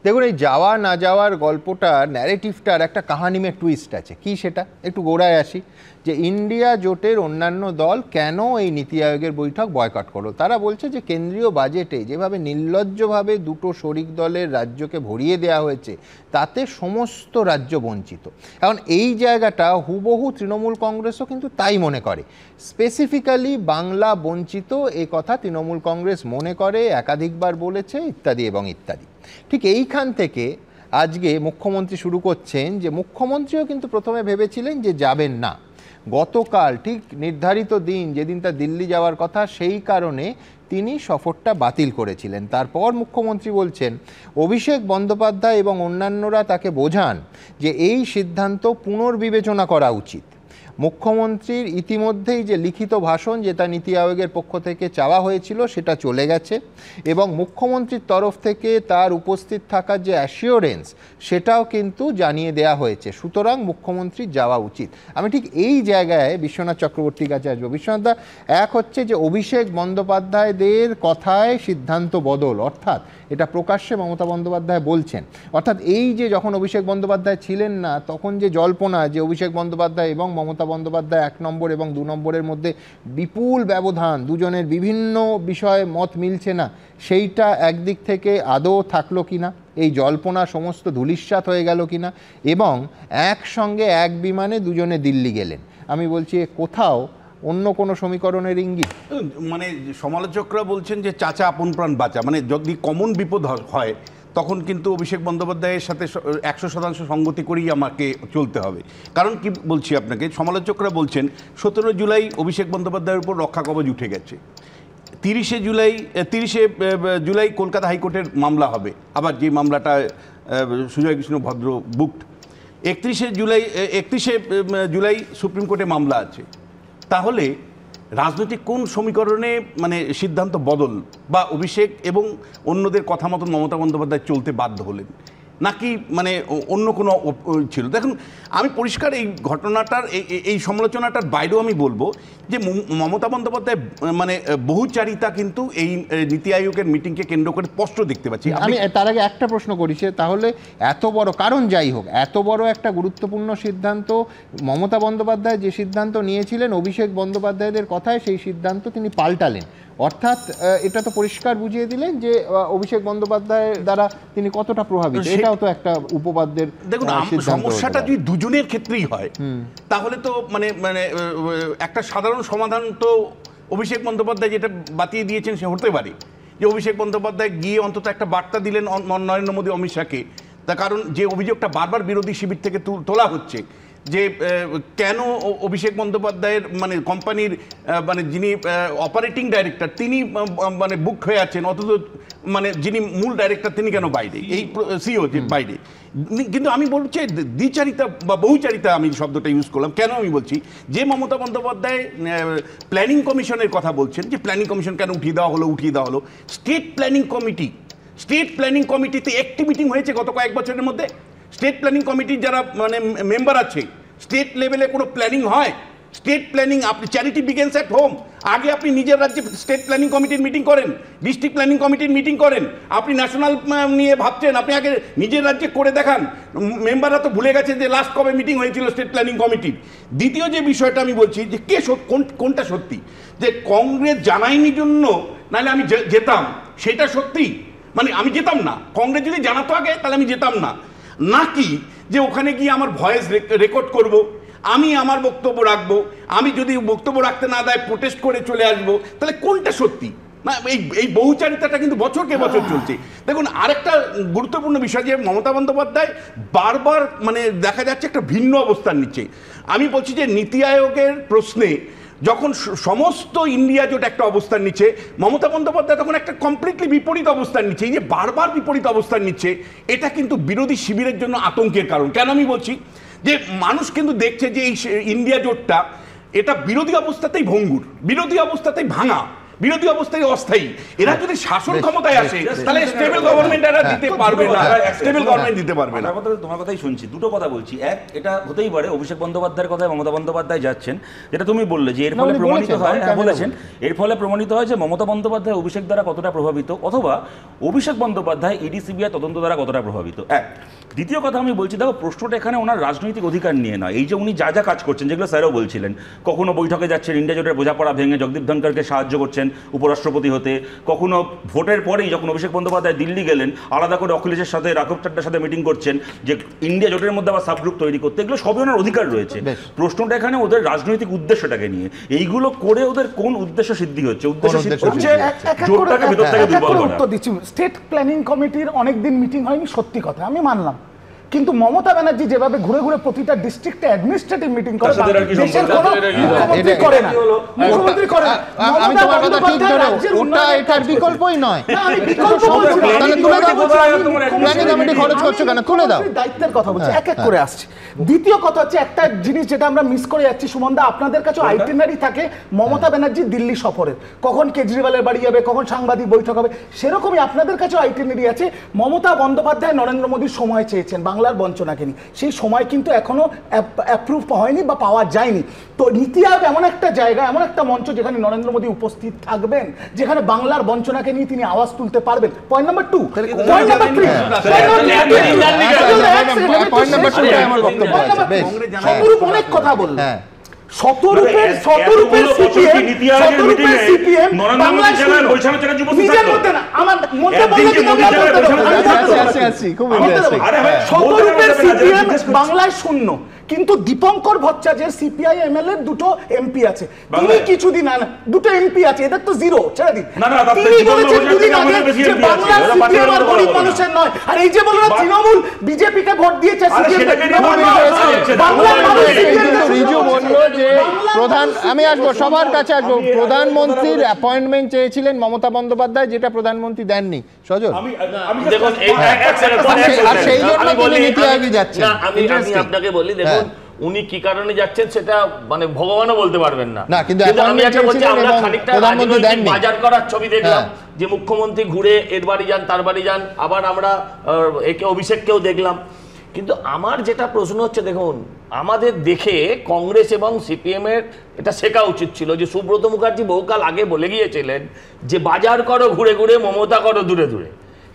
S1: দেখুন, এই যাওয়া না যাওয়ার গল্পটার ন্যারেটিভটার একটা কাহানি মে টুইস্ট আছে। কি সেটা? একটু গোড়ায় আসি, যে ইন্ডিয়া জোটের অন্যান্য দল কেন এই নীতি আয়োগের বৈঠক বয়কট করলো। তারা বলছে যে কেন্দ্রীয় বাজেটে যেভাবে নির্লজ্জভাবে দুটো শরিক দলের রাজ্যকে ভরিয়ে দেওয়া হয়েছে, তাতে সমস্ত রাজ্য বঞ্চিত। এখন এই জায়গাটা হুবহু তৃণমূল কংগ্রেসও কিন্তু তাই মনে করে। স্পেসিফিক্যালি বাংলা বঞ্চিত, এ কথা তৃণমূল কংগ্রেস মনে করে, একাধিকবার বলেছে, ইত্যাদি এবং ইত্যাদি। ঠিক এইখান থেকে আজকে মুখ্যমন্ত্রী শুরু করছেন, যে মুখ্যমন্ত্রীও কিন্তু প্রথমে ভেবেছিলেন যে যাবেন না। গতকাল ঠিক নির্ধারিত দিন, যেদিন তার দিল্লি যাওয়ার কথা, সেই কারণে তিনি সফরটা বাতিল করেছিলেন। তারপর মুখ্যমন্ত্রী বলছেন অভিষেক বন্দ্যোপাধ্যায় এবং অন্যান্যরা তাকে বোঝান যে এই সিদ্ধান্ত পুনর্বিবেচনা করা উচিত। মুখ্যমন্ত্রীর ইতিমধ্যেই যে লিখিত ভাষণ, যেটা নীতি আয়োগের পক্ষ থেকে চাওয়া হয়েছিল, সেটা চলে গেছে, এবং মুখ্যমন্ত্রীর তরফ থেকে তার উপস্থিত থাকার যে অ্যাসিওরেন্স, সেটাও কিন্তু জানিয়ে দেওয়া হয়েছে। সুতরাং মুখ্যমন্ত্রীর যাওয়া উচিত। আমি ঠিক এই জায়গায় বিশ্বনাথ চক্রবর্তীর কাছে আসবো। বিশ্বনাথদা, এক হচ্ছে যে অভিষেক বন্দ্যোপাধ্যায়দের কথায় সিদ্ধান্ত বদল, অর্থাৎ এটা প্রকাশ্যে মমতা বন্দ্যোপাধ্যায় বলছেন। অর্থাৎ এই যে যখন অভিষেক বন্দ্যোপাধ্যায় ছিলেন না, তখন যে জল্পনা যে অভিষেক বন্দ্যোপাধ্যায় এবং মমতা বন্দ্যোপাধ্যায় 1 নম্বর এবং 2 নম্বরের মধ্যে বিপুল ব্যবধান, দুজনের বিভিন্ন বিষয়ে মত মিলছে না, সেইটা একদিক থেকে আদৌ থাকলো কিনা, এই জল্পনা সমস্ত ধূলিসাৎ হয়ে গেল কিনা, এবং একসঙ্গে এক বিমানে দুজনে দিল্লি গেলেন, আমি বলছি কোথাও অন্য কোনো সমীকরণের ইঙ্গিত?
S20: মানে সমালোচকরা বলছেন যে চাচা আপন প্রাণ বাঁচা, মানে যদি কমন বিপদ হয় তখন কিন্তু অভিষেক বন্দ্যোপাধ্যায়ের সাথে 100% সঙ্গতি করেই আমাকে চলতে হবে। কারণ কি বলছি আপনাকে, সমালোচকরা বলছেন 17 জুলাই অভিষেক বন্দ্যোপাধ্যায়ের উপর রক্ষা কবচ উঠে গেছে। 30 জুলাই কলকাতা হাইকোর্টের মামলা হবে, আবার যে মামলাটা সুজয় কৃষ্ণ ভদ্র বুকড। 31 জুলাই সুপ্রিম কোর্টে মামলা আছে। তাহলে রাজনৈতিক কোন সমীকরণে মানে সিদ্ধান্ত বদল, বা অভিষেক এবং অন্যদের কথা মতন মমতা বন্দ্যোপাধ্যায় চলতে বাধ্য হলেন, নাকি মানে অন্য কোনো ছিল? দেখুন, আমি পরিষ্কার এই ঘটনাটার এই সমালোচনাটার বাইরেও আমি বলবো যে মমতা বন্দ্যোপাধ্যায় মানে বহুচারিতা কিন্তু এই নীতি আয়োগের মিটিংকে কেন্দ্র করে স্পষ্ট দেখতে পাচ্ছি।
S1: আমি তার আগে একটা প্রশ্ন করি, তাহলে এত বড়, কারণ যাই হোক, এত বড় একটা গুরুত্বপূর্ণ সিদ্ধান্ত মমতা বন্দ্যোপাধ্যায় যে সিদ্ধান্ত নিয়েছিলেন অভিষেক বন্দ্যোপাধ্যায়দের কথায়, সেই সিদ্ধান্ত তিনি পাল্টালেন। অর্থাৎ এটা তো পরিষ্কার বুঝিয়ে দিলেন যে অভিষেক বন্দ্যোপাধ্যায়ের দ্বারা তিনি কতটা প্রভাবিত। এটাও তো একটা উপপাদ্যের।
S20: দেখুন, সমস্যাটা যদি দুজনের ক্ষেত্রেই হয়, তাহলে তো মানে একটা সাধারণ সমাধান তো অভিষেক বন্দ্যোপাধ্যায় যেটা বাতিয়ে দিয়েছেন সে হতে পারে যে অভিষেক বন্দ্যোপাধ্যায় গিয়ে অন্তত একটা বার্তা দিলেন নরেন্দ্র মোদী অমিত শাহকে। তার কারণ যে অভিযোগটা বারবার বিরোধী শিবির থেকে তোলা হচ্ছে যে কেন অভিষেক বন্দ্যোপাধ্যায়ের মানে কোম্পানির মানে যিনি অপারেটিং ডাইরেক্টর তিনি মানে বুক হয়ে আছেন, অথচ মানে যিনি মূল ডাইরেক্টর তিনি কেন বাইরে, এই সিও যে বাইরে। কিন্তু আমি বলছি দ্বিচারিতা বা বহুচারিতা, আমি শব্দটা ইউজ করলাম কেন আমি বলছি যে মমতা বন্দ্যোপাধ্যায় প্ল্যানিং কমিশনের কথা বলছেন যে প্ল্যানিং কমিশন কেন উঠিয়ে দেওয়া হলো। স্টেট প্ল্যানিং কমিটিতে একটি মিটিং হয়েছে গত কয়েক বছরের মধ্যে। স্টেট প্ল্যানিং কমিটির যারা মানে মেম্বার আছে, স্টেট লেভেলে কোনো প্ল্যানিং হয়? স্টেট প্ল্যানিং, আপনি চ্যারিটি বিগেন্স অ্যাট হোম। আগে আপনি নিজের রাজ্যে স্টেট প্ল্যানিং কমিটির মিটিং করেন, ডিস্ট্রিক্ট প্ল্যানিং কমিটির মিটিং করেন। আপনি ন্যাশনাল নিয়ে ভাবছেন, আপনি আগে নিজের রাজ্যে করে দেখান। মেম্বাররা তো ভুলে গেছে যে লাস্ট কবে মিটিং হয়েছিল স্টেট প্ল্যানিং কমিটির। দ্বিতীয় যে বিষয়টা আমি বলছি যে কোনটা সত্যি, যে কংগ্রেস জানায়নি জন্য নাহলে আমি যেতাম, সেটা সত্যি? মানে আমি যেতাম না, কংগ্রেস যদি জানাতো আগে তাহলে আমি যেতাম না, নাকি যে ওখানে গিয়ে আমার ভয়েস রেকর্ড করব, আমি আমার বক্তব্য রাখবো, আমি যদি বক্তব্য রাখতে না দেয় প্রোটেস্ট করে চলে আসবো, তাহলে কোনটা সত্যি? না এই বহুচারিতাটা কিন্তু বছরকে বছর চলছে। দেখুন আরেকটা গুরুত্বপূর্ণ বিষয় যে মমতা বন্দ্যোপাধ্যায় বারবার মানে দেখা যাচ্ছে একটা ভিন্ন অবস্থান নিচ্ছে। আমি বলছি যে নীতি আয়োগের প্রশ্নে যখন সমস্ত ইন্ডিয়া জোট একটা অবস্থান নিচ্ছে, মমতা বন্দ্যোপাধ্যায় তখন একটা কমপ্লিটলি বিপরীত অবস্থান নিচ্ছে। এই যে বারবার বিপরীত অবস্থান নিচ্ছে, এটা কিন্তু বিরোধী শিবিরের জন্য আতঙ্কের কারণ। কেন আমি বলছি যে মানুষ কিন্তু দেখছে যে এই ইন্ডিয়া জোটটা এটা বিরোধী অবস্থাতেই ভঙ্গুর, বিরোধী অবস্থাতেই ভাঙা, বিরোধী অবস্থায় অস্থায়ী। এরা যদি শাসন ক্ষমতায় আসে তাহলে স্টেবল গভর্নমেন্ট এরা দিতে পারবে না, স্টেবল গভর্নমেন্ট দিতে পারবে না।
S15: তোমার কথাই শুনছি, দুটো কথা বলছি। এক, এটা হতেই পারে অভিষেক বন্দ্যোপাধ্যায়ের কথায় মমতা বন্দ্যোপাধ্যায় যাচ্ছেন, যেটা তুমি বললে যে এর ফলে প্রমাণিত হয়, বলেছেন এর ফলে প্রমাণিত হয় যে মমতা বন্দ্যোপাধ্যায় অভিষেক দ্বারা কতটা প্রভাবিত, অথবা অভিষেক বন্দ্যোপাধ্যায় ইডি সিবিআই তদন্ত দ্বারা কতটা প্রভাবিত। এক। দ্বিতীয় কথা আমি বলছি, দেখো প্রশ্নটা এখানে ওনার রাজনৈতিক অধিকার নিয়ে নয়। এই যে উনি যা কাজ করছেন, যেগুলো স্যারও বলছিলেন, কখনো বৈঠকে যাচ্ছেন ইন্ডিয়া জোটের বোঝাপড়া ভেঙে জগদীপ ধনখড়কে সাহায্য করছেন উপরাষ্ট্রপতি হতে, কখনো ভোটের পরেই যখন অভিষেক বন্দ্যোপাধ্যায় দিল্লি গেলেন আলাদা করে অখিলেশের সাথে রাঘব চাড্ডার সাথে মিটিং করছেন যে ইন্ডিয়া জোটের মধ্যে আবার সাবগ্রুপ তৈরি করতে, এগুলো সবই ওনার অধিকার রয়েছে। প্রশ্নটা এখানে ওদের রাজনৈতিক উদ্দেশ্যটাকে নিয়ে, এইগুলো করে ওদের কোন উদ্দেশ্য সিদ্ধি হচ্ছে? উদ্দেশ্য সিদ্ধি হচ্ছে জোটটাকে ভেতর থেকে দুর্বল করা।
S8: উত্তর দিচ্ছি, স্টেট প্ল্যানিং কমিটির অনেকদিন মিটিং হয়নি, সত্যি কথা আমি মানলাম, কিন্তু মমতা ব্যানার্জি যেভাবে ঘুরে ঘুরে প্রতিটা ডিস্ট্রিক্টে অ্যাডমিনিস্ট্রেটিভ মিটিং করে, দেশের কোনো মুখ্যমন্ত্রী করে না, মুখ্যমন্ত্রী করে না।
S1: আমি তোমার কথা ঠিক ধরে, ওটা এটার বিকল্পই নয়।
S8: আমি বিকল্প বলছি না,
S1: তাহলে তুলে দাও, প্ল্যানিং কমিটি খরচ করছো কেন? তুলে দাও।
S8: দায়িত্বের কথা বলছি, এক এক করে আসছি। দ্বিতীয় কথা হচ্ছে একটা জিনিস যেটা আমরা মিস করে যাচ্ছি, সুমনদা, আপনাদের কাছে আইটিনারি থাকে মমতা ব্যানার্জি দিল্লি সফরের, কখন কেজরিওয়ালের বাড়ি যাবে, কখন সাংবাদিক বৈঠক হবে, সেরকমই আপনাদের কাছে আইটিনারি আছে। মমতা বন্দ্যোপাধ্যায় নরেন্দ্র মোদীর সময় চেয়েছেন বাংলার বঞ্চনাকে নিয়ে, সেই সময় কিন্তু এখনো অ্যাপ্রুভ হয়নি বা পাওয়া যায়নি। তো নীতি আয়োগ এমন একটা জায়গা, এমন একটা মঞ্চ যেখানে নরেন্দ্র মোদী উপস্থিত থাকবেন, যেখানে বাংলার বঞ্চনাকে নিয়ে তিনি আওয়াজ তুলতে পারবেন। Point number 2, point number 3, point number 2 আমার বক্তব্য আছে। শতরূপ অনেক কথা বললেন, শতরূপের সিপিএম বাংলায় নিজের মধ্যে না, আমার মধ্যে বললে শতরূপের সিপিএম বাংলায় শূন্য, কিন্তু দীপঙ্কর ভট্টাচার্যের সিপিআই এমএলএ দুটো এমপি আছে, তিনি কিছুদিন দুটো এমপি আছে, এদের তো জিরো, ছেড়ে দিন। তিনি বলেছেন দুদিন আগে যে বাংলার সিপিএম আর গরিব মানুষের নয়, আর এই যে বললেন তৃণমূল বিজেপিকে ভোট দিয়েছে, বাংলার মানুষ
S1: রিজু বললো যে প্রধান, আমি আসবো সবার কাছে আসবো, প্রধানমন্ত্রীর অ্যাপয়েন্টমেন্ট চেয়েছিলেন মমতা বন্দ্যোপাধ্যায়, যেটা প্রধানমন্ত্রী দেননি। সজল, আর সেই জন্য তিনি নীতি আয়োগে যাচ্ছেন।
S9: আমি আপনাকে বলি, দেখুন উনি কি কারণে যাচ্ছেন সেটা মানে ভগবানও বলতে পারবেন না, কিন্তু আমি একটা বলছি, আমরা খানিকটা বাজার করার ছবি দেখলাম যে মুখ্যমন্ত্রী ঘুরে এর বাড়ি যান, তার বাড়ি যান, আবার আমরা একে অভিষেককেও দেখলাম। কিন্তু আমার যেটা প্রশ্ন হচ্ছে, দেখুন আমাদের দেখে কংগ্রেস এবং সিপিএম এর এটা শেখা উচিত ছিল যে সুব্রত মুখার্জি বহুকাল আগে বলে গিয়েছিলেন যে বাজার করো ঘুরে ঘুরে, মমতা করো দূরে দূরে।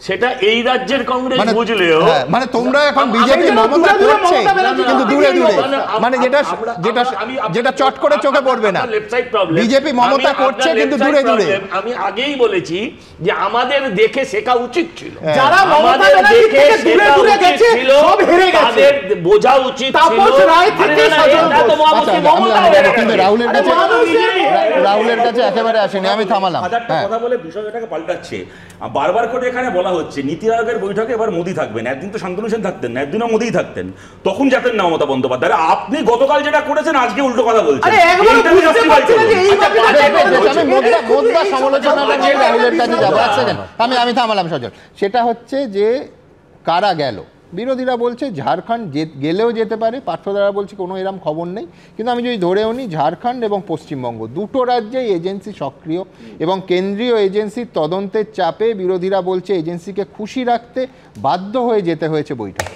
S9: সেটা এই রাজ্যের কংগ্রেস বুঝলেও
S1: মানে তোমরা এখন বিজেপি মমতা করছে কিন্তু দূরে দূরে, মানে যেটা চট করে চোখে পড়বে না, বিজেপি মমতা করছে কিন্তু দূরে দূরে।
S9: আমি আগেই বলেছি যে আমাদের দেখে শেখা উচিত ছিল,
S8: যারা
S9: আমাদের দেখে শেখা উচিত ছিল, তাদের বোঝা উচিত ছিল।
S1: কিন্তু রাহুলের কাছে একেবারে আসেনি, আমি থামালাম।
S15: কথা বলে বিষয়টাকে পাল্টাচ্ছে, বারবার করে এখানে বলা হচ্ছে নীতি আয়োগের বৈঠকে এবার মোদি থাকবেন। একদিন তো শান্তনু সেন থাকতেন না, একদিনও মোদিই থাকতেন, তখন যেতেন না মমতা বন্দ্যোপাধ্যায়। আপনি গতকাল যেটা করেছেন আজকে উল্টো কথা বলছেন।
S1: আমি থামালাম সজল। সেটা হচ্ছে যে কারা গেল, বিরোধীরা বলছে ঝাড়খণ্ড গেলেও যেতে পারে, পার্থদারা বলছে কোনো এরম খবর নেই। কিন্তু আমি যদি ধরেও নিই ঝাড়খণ্ড এবং পশ্চিমবঙ্গ দুটো রাজ্যেই এজেন্সি সক্রিয় এবং কেন্দ্রীয় এজেন্সির তদন্তের চাপে বিরোধীরা বলছে এজেন্সিকে খুশি রাখতে বাধ্য হয়ে যেতে হয়েছে বৈঠকে।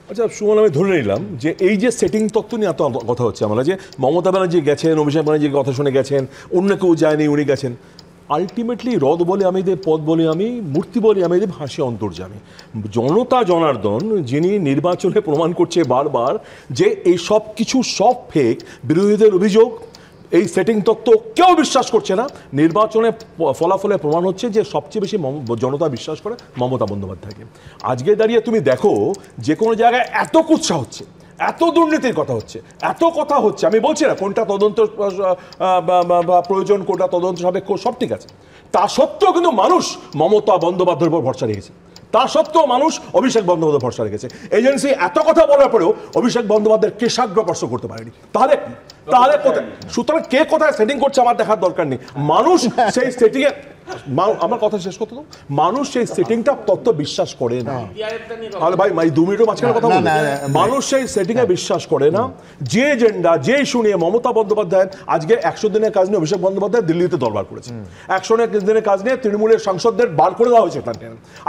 S21: আচ্ছা সুমন, আমি ধরে নিলাম যে এই যে সেটিং তত্ত্ব নিয়ে এত কথা হচ্ছে আমরা, যে মমতা ব্যানার্জি গেছেন, অভিষেক ব্যানার্জির কথা শুনে গেছেন, অন্য কেউ যায়নি, উনি গেছেন। আলটিমেটলি রদ বলে আমি দে, পদ বলে আমি, মূর্তি বলে আমি দে, ভাসি অন্তর্যামী। জনতা জনার্দন যিনি নির্বাচনে প্রমাণ করছে বারবার যে এই সব কিছু সব ফেক, বিরোধীদের অভিযোগ, এই সেটিং তত্ত্ব কেউ বিশ্বাস করছে না। নির্বাচনে ফলাফলে প্রমাণ হচ্ছে যে সবচেয়ে বেশি জনতা বিশ্বাস করে মমতা বন্দ্যোপাধ্যায়কে। আজকে দাঁড়িয়ে তুমি দেখো যে কোনো জায়গায় এত কুৎসা হচ্ছে, এত দুর্নীতির কথা হচ্ছে, এত কথা হচ্ছে, আমি বলছি না কোনটা তদন্ত প্রয়োজন, কোনটা তদন্ত সাপেক্ষ, সব ঠিক আছে। তা সত্ত্বেও কিন্তু মানুষ মমতা বন্দ্যোপাধ্যায়ের উপর ভরসা রেখেছে, তা সত্ত্বেও মানুষ অভিষেক বন্দ্যোপাধ্যায় ভরসা রেখেছে। এজেন্সি এত কথা বলার পরেও অভিষেক বন্দ্যোপাধ্যায়ের কেশাগ্রস্পর্শ করতে পারেনি। তাহলে কোথায়? সুতরাং কে কোথায় সেটিং করছে আমার দেখার দরকার নেই। মানুষ সেই সেটিংয়ে, আমার কথা শেষ করতে দাও, মানুষ সেই সেটিংটা তত্ত্ব বিশ্বাস করে না। আরে ভাই 2 মিনিটের মাঝখানে কথা বলবো। মানুষ সেই সেটিংয়ে বিশ্বাস করে না। যে এজেন্ডা, যে ইস্যু নিয়ে মমতা বন্দ্যোপাধ্যায় আজকে 100 দিনের কাজ নিয়ে অভিষেক বন্দ্যোপাধ্যায় দিল্লিতে দরবার করেছে, 100 দিনের কাজ নিয়ে তৃণমূলের সাংসদদের বার করে দেওয়া হয়েছে।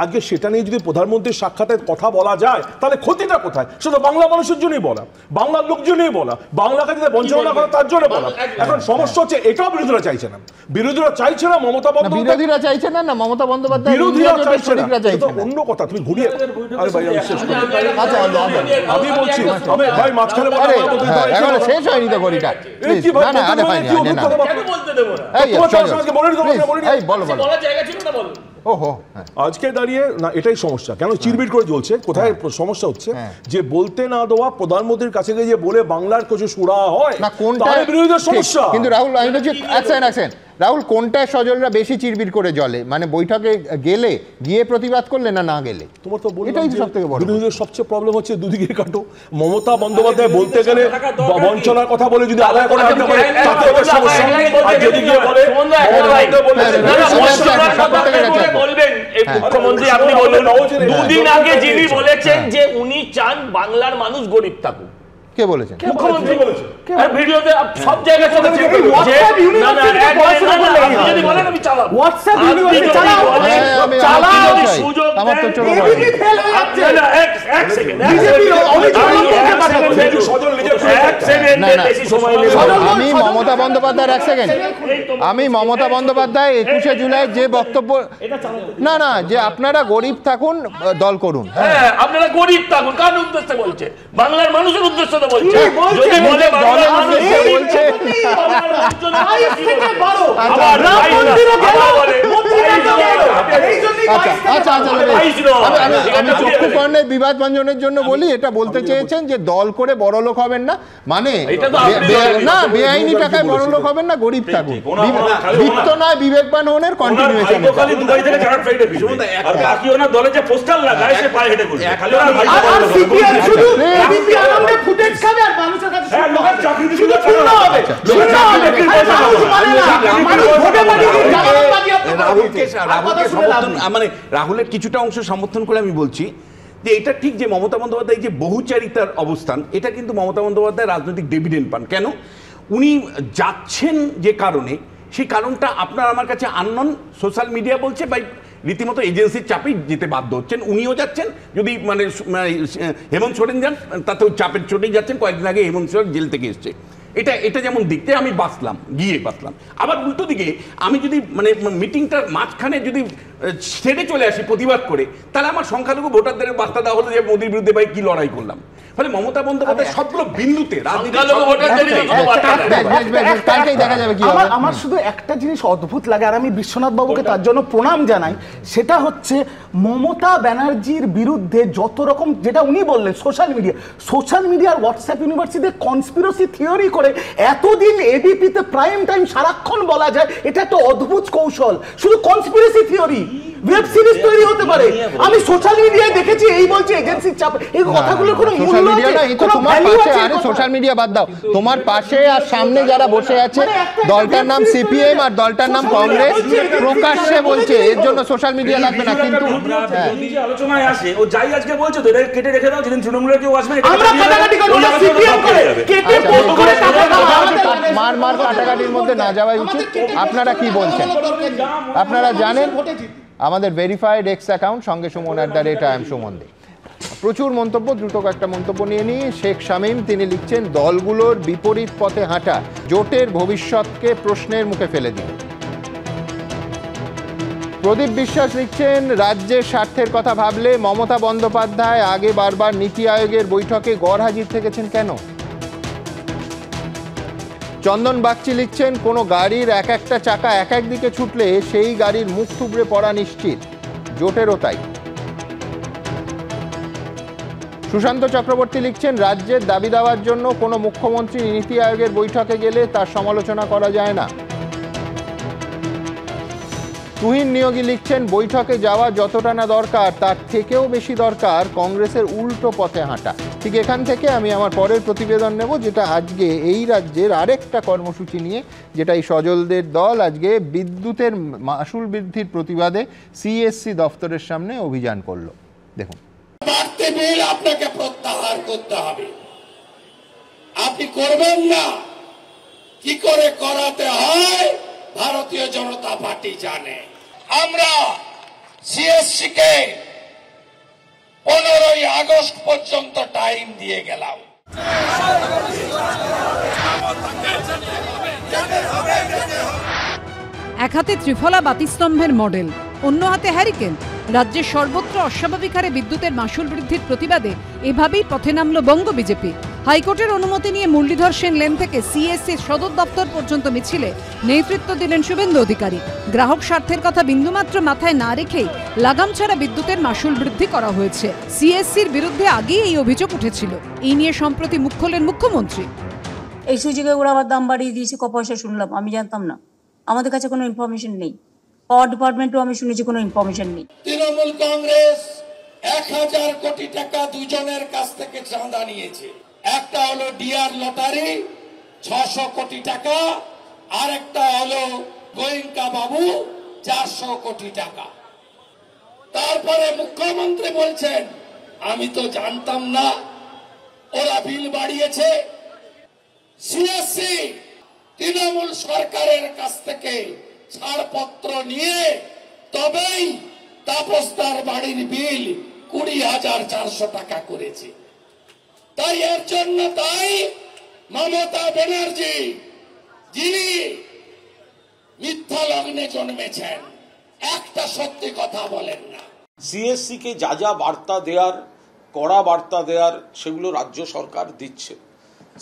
S21: আজকে সেটা নিয়ে যদি প্রধানমন্ত্রীর সাক্ষাতে কথা বলা যায় তাহলে ক্ষতিটা কোথায়? সেটা বাংলা মানুষের জন্যই বলা, বাংলার লোকজনই বলা, বাংলাকে যদি বঞ্চনা করে তার জন্য বলা। এখন সমস্যা হচ্ছে এটাও বিরোধীরা চাইছে না, বিরোধীরা চাইছে না মমতা বন্দ্যোপাধ্যায়, বিরোধীরা চাইছে না, না মমতা বন্দ্যোপাধ্যায়, বিরোধীরা চাইছে না, এটা অন্য কথা। তুমি ঘুরিয়ে, আরে ভাই আমি শেষ করি। আচ্ছা আমি বলছি, আমি ভাই মাঝখানে বলতে এখন শেষ হয়নি তো গড়িটা। না না আরে ভাই কেন বলতে দেব না? এই আজকে বলে দিও, এই বলো বলো, বলার জায়গা ছিল না, বলো। ওহো, আজকে দাঁড়িয়ে না এটাই সমস্যা। কেন চিরবিট করে চলছে? কোথায় সমস্যা হচ্ছে? যে বলতে না দেওয়া, প্রধানমন্ত্রীর কাছে গিয়ে বলে বাংলার কিছু সুরা হয় না, কোনটা বিরোধীদের সমস্যা। কিন্তু রাহুল আমি বলছি আছেন রাহুল, কোনটায় সজলরা বেশি চিরবিট করে জ্বলে? মানে বৈঠকে গেলে গিয়ে প্রতিবাদ করলে না না গেলে? তোমার তো এটাই তো সবথেকে বড় বিরোধীদের সবচেয়ে প্রবলেম হচ্ছে দুদিকে কাটো। মমতা বন্দ্যোপাধ্যায় বলতে গেলে বঞ্চনার কথা বলে যদি আদায় করে আনতে পারে তাতে ওর সমস্যা। আর যদি গিয়ে বলে
S9: বলবেন এই মুখ্যমন্ত্রী, আপনি বললেন দুদিন আগে যিনি বলেছেন যে উনি চান বাংলার মানুষ গরিব থাকুক, কে বলেছেন? মুখ্যমন্ত্রী বলেছেন। আর ভিডিওতে সব জায়গায় চলেছে যে না না আপনি যদি বলেন আমি চালাবো, WhatsApp ইউনিভার্সিটি চালাবো, চালাও সুযোগ আমার তো চলো এদিকে ফেল হয়ে যাচ্ছে। এক সেকেন্ড বিজেপি আমি মমতা বন্দ্যোপাধ্যায়, এক সেকেন্ড, আমি মমতা বন্দ্যোপাধ্যায় 21শে জুলাই যে বক্তব্য, না না যে আপনারা গরিব থাকুন দল করুন, হ্যাঁ আপনারা গরিব থাকুন, কার উদ্দেশ্যে বলছে? বাংলার মানুষের উদ্দেশ্যে তো বলছে। যদি বলে বাংলার মানুষকে বলছে আবার রাম মন্দিরও গেল, মন্দিরও গেল, এই জন্যই আমি চক্ষু কর্ণের বিবাদ ভঞ্জনের জন্য বলি, এটা বলতে চেয়েছেন যে দল করে বড় লোক হবেন না, মানে না বেআইনি টাকায় বড় লোক হবেন না, গরিব থাকুন, বিত্ত নয় বিবেকবান হনের কন্টিনিউয়েশন। খালি দুবাই থেকে চার্টার ফ্লাইটে ভিড়বে আর বাকি ওনা দলে যে পোস্টার লাগায় সে পায়ে হেঁটে ঘুরবে, খালি ওনা ভাই আর সিপিএম শুধু এবিপি আনন্দে ফুটেজ খাবে আর মানুষের কাছে চাকরি শুধু শূন্য হবে, শূন্য হবে, মানুষ ভোটে পাঠিয়ে
S20: রাহুলকে সমর্থন, মানে রাহুলের কিছুটা অংশ সমর্থন করে আমি বলছি যে এটা ঠিক যে মমতা বন্দ্যোপাধ্যায় যে বহুচারিতার অবস্থান, এটা কিন্তু মমতা বন্দ্যোপাধ্যায় রাজনৈতিক ডিভিডেন্ড পান। কেন উনি যাচ্ছেন যে কারণে, সেই কারণটা আপনার আমার কাছে আননোন, সোশ্যাল মিডিয়া বলছে বা রীতিমতো এজেন্সির চাপেই যেতে বাধ্য হচ্ছেন। উনিও যাচ্ছেন, যদি মানে হেমন্ত সোরেন যান তাতেও চাপের চোটেই যাচ্ছেন। কয়েকদিন আগে হেমন্ত সোরেন জেল থেকে এসছে, এটা যেমন দেখতে আমি বাঁচলাম, গিয়ে বাঁচলাম। আবার উল্টো দিকে আমি যদি মানে মিটিংটার মাঝখানে যদি ছেড়ে চলে আসি প্রতিবাদ করে, তাহলে আমার সংখ্যালঘু ভোটারদের বার্তা দেওয়া হলো যে মোদির বিরুদ্ধে ভাই কি লড়াই করলাম। ফলে মমতা বন্দ্যোপাধ্যায় সবগুলো বিন্দুতে
S8: আমার শুধু একটা জিনিস অদ্ভুত লাগে, আর আমি বিশ্বনাথ বাবুকে তার জন্য প্রণাম জানাই, সেটা হচ্ছে মমতা ব্যানার্জির বিরুদ্ধে যত রকম, যেটা উনি বললেন সোশ্যাল মিডিয়ার হোয়াটসঅ্যাপ ইউনিভার্সিটিতে কনস্পিরেসি থিওরি করে এতদিন এবিপিতে প্রাইম টাইম সারাক্ষণ বলা যায়, এটা একটা অদ্ভুত কৌশল। শুধু কনস্পিরেসি থিওরি, ওয়েব সিরিজ তৈরি হতে পারে। আমি সোশ্যাল মিডিয়ায় দেখেছি এই বলছে এজেন্সির চাপ, এই কথাগুলোর কোনো মূল্য আছে?
S1: তোমার পাশে, আরে সোশ্যাল মিডিয়া বাদ দাও, তোমার পাশে আর সামনে যারা বসে আছে দলটার নাম সিপিএম আর দলটার নাম কংগ্রেস, প্রকাশ্যে বলছে এর জন্য সোশ্যাল মিডিয়া লাগবে না। কিন্তু
S15: আলোচনায় আসে ও যাই আজকে বলছে তো এটা কেটে রেখে দাও, যেদিন তৃণমূলের কেউ আসবে
S1: মার কাটাকাটির মধ্যে না যাওয়াই উচিত। আপনারা কি বলছেন? আপনারা জানেন আমাদের ভেরিফাইড এক্স অ্যাকাউন্ট সঙ্গে সুমন @IAM সুমন দে। প্রচুর মন্তব্য, দ্রুত একটা মন্তব্য নিয়ে নিয়ে শেখ শামীম তিনি লিখছেন দলগুলোর বিপরীত পথে হাঁটা জোটের ভবিষ্যৎকে প্রশ্নের মুখে ফেলে দিল। প্রদীপ বিশ্বাস লিখছেন রাজ্যের স্বার্থের কথা ভাবলে মমতা বন্দ্যোপাধ্যায় আগে বারবার নীতি আয়োগের বৈঠকে গড়হাজির থেকেছেন কেন? চন্দন বাগচি লিখছেন কোনো গাড়ির এক একটা চাকা এক এক দিকে ছুটলে সেই গাড়ির মুখ থুবড়ে পড়া নিশ্চিত, জোটেরও তাই। সুশান্ত চক্রবর্তী লিখছেন রাজ্যের দাবি দেওয়ার জন্য কোনো মুখ্যমন্ত্রী নীতি আয়োগের বৈঠকে গেলে তার সমালোচনা করা যায় না। তুহিন নিয়োগী লিখছেন বৈঠকে যাওয়া যতটা না দরকার তার থেকেও বেশি দরকার কংগ্রেসের উল্টো পথে হাঁটা। ঠিক এখান থেকে আমি আমার পরের প্রতিবেদন নেব, যেটা আজকে এই রাজ্যের আরেকটা কর্মসূচি নিয়ে, যেটা এই সজলদের দল আজকে বিদ্যুতের মাশুল বৃদ্ধির প্রতিবাদে সিএসসি দফতরের সামনে অভিযান করলো। দেখুন,
S2: বাড়তি বিল আপনাকে প্রত্যাহার করতে হবে, আপনি করবেন না। কি করে করাতে হয় ভারতীয় জনতা পার্টি জানে। আমরা সিএসসি কে 15ই আগস্ট পর্যন্ত টাইম দিয়ে গেলাম।
S19: এক হাতে ত্রিফলা বাতিস্তম্ভের মডেল, অন্য হাতে হ্যারিকেন। রাজ্যের সর্বত্র অস্বাভাবিক হারে বিদ্যুতের মাশুল বৃদ্ধির প্রতিবাদে এভাবেই পথে নামল বঙ্গ বিজেপি। হাইকোর্টের অনুমতি নিয়ে মুরলীধর সেন লেন থেকে সিএসসির সদর দপ্তর পর্যন্ত মিছিলে নেতৃত্ব দিলেন শুভেন্দু অধিকারী। গ্রাহক স্বার্থের কথা বিন্দুমাত্র মাথায় না রেখেই লাগাম ছাড়া বিদ্যুতের মাশুল বৃদ্ধি করা হয়েছে। সিএসসির বিরুদ্ধে আগেই এই অভিযোগ উঠেছিল। এই নিয়ে সম্প্রতি মুখ খোলেন মুখ্যমন্ত্রী।
S22: এই সুযোগে ওরা আবার দাম বাড়িয়ে দিয়েছে, ক পয়সা শুনলাম, আমি জানতাম না, আমাদের কাছে কোনো ইনফরমেশন নেই। পাওয়ার ডিপার্টমেন্টও আমি শুনেছি কোনো ইনফরমেশন নেই।
S2: তৃণমূল কংগ্রেস 1000 কোটি টাকা দুজনের কাছ থেকে চাঁদা নিয়েছে। একটা হলো ডিআর লটারি 600 কোটি টাকা, আর একটা হলো গোয়েঙ্কা বাবু 400 কোটি টাকা। তারপরে মুখ্যমন্ত্রী বলছেন আমি তো জানতাম না ওরা বিল বাড়িয়েছে। সিএসসি তৃণমূল সরকারের কাছ থেকে ছাড়পত্র নিয়ে তবেই তাপসদার বাড়ির বিল 20,400 টাকা করেছে। তাই এর জন্য মমতা ব্যানার্জি যিনি মিথ্যা লগ্নে জন্মেছেন, একটা সত্যি কথা বলেন না।
S18: সিএসসি কে যা যা বার্তা দেওয়ার, কড়া বার্তা দেওয়ার, সেগুলো রাজ্য সরকার দিচ্ছে।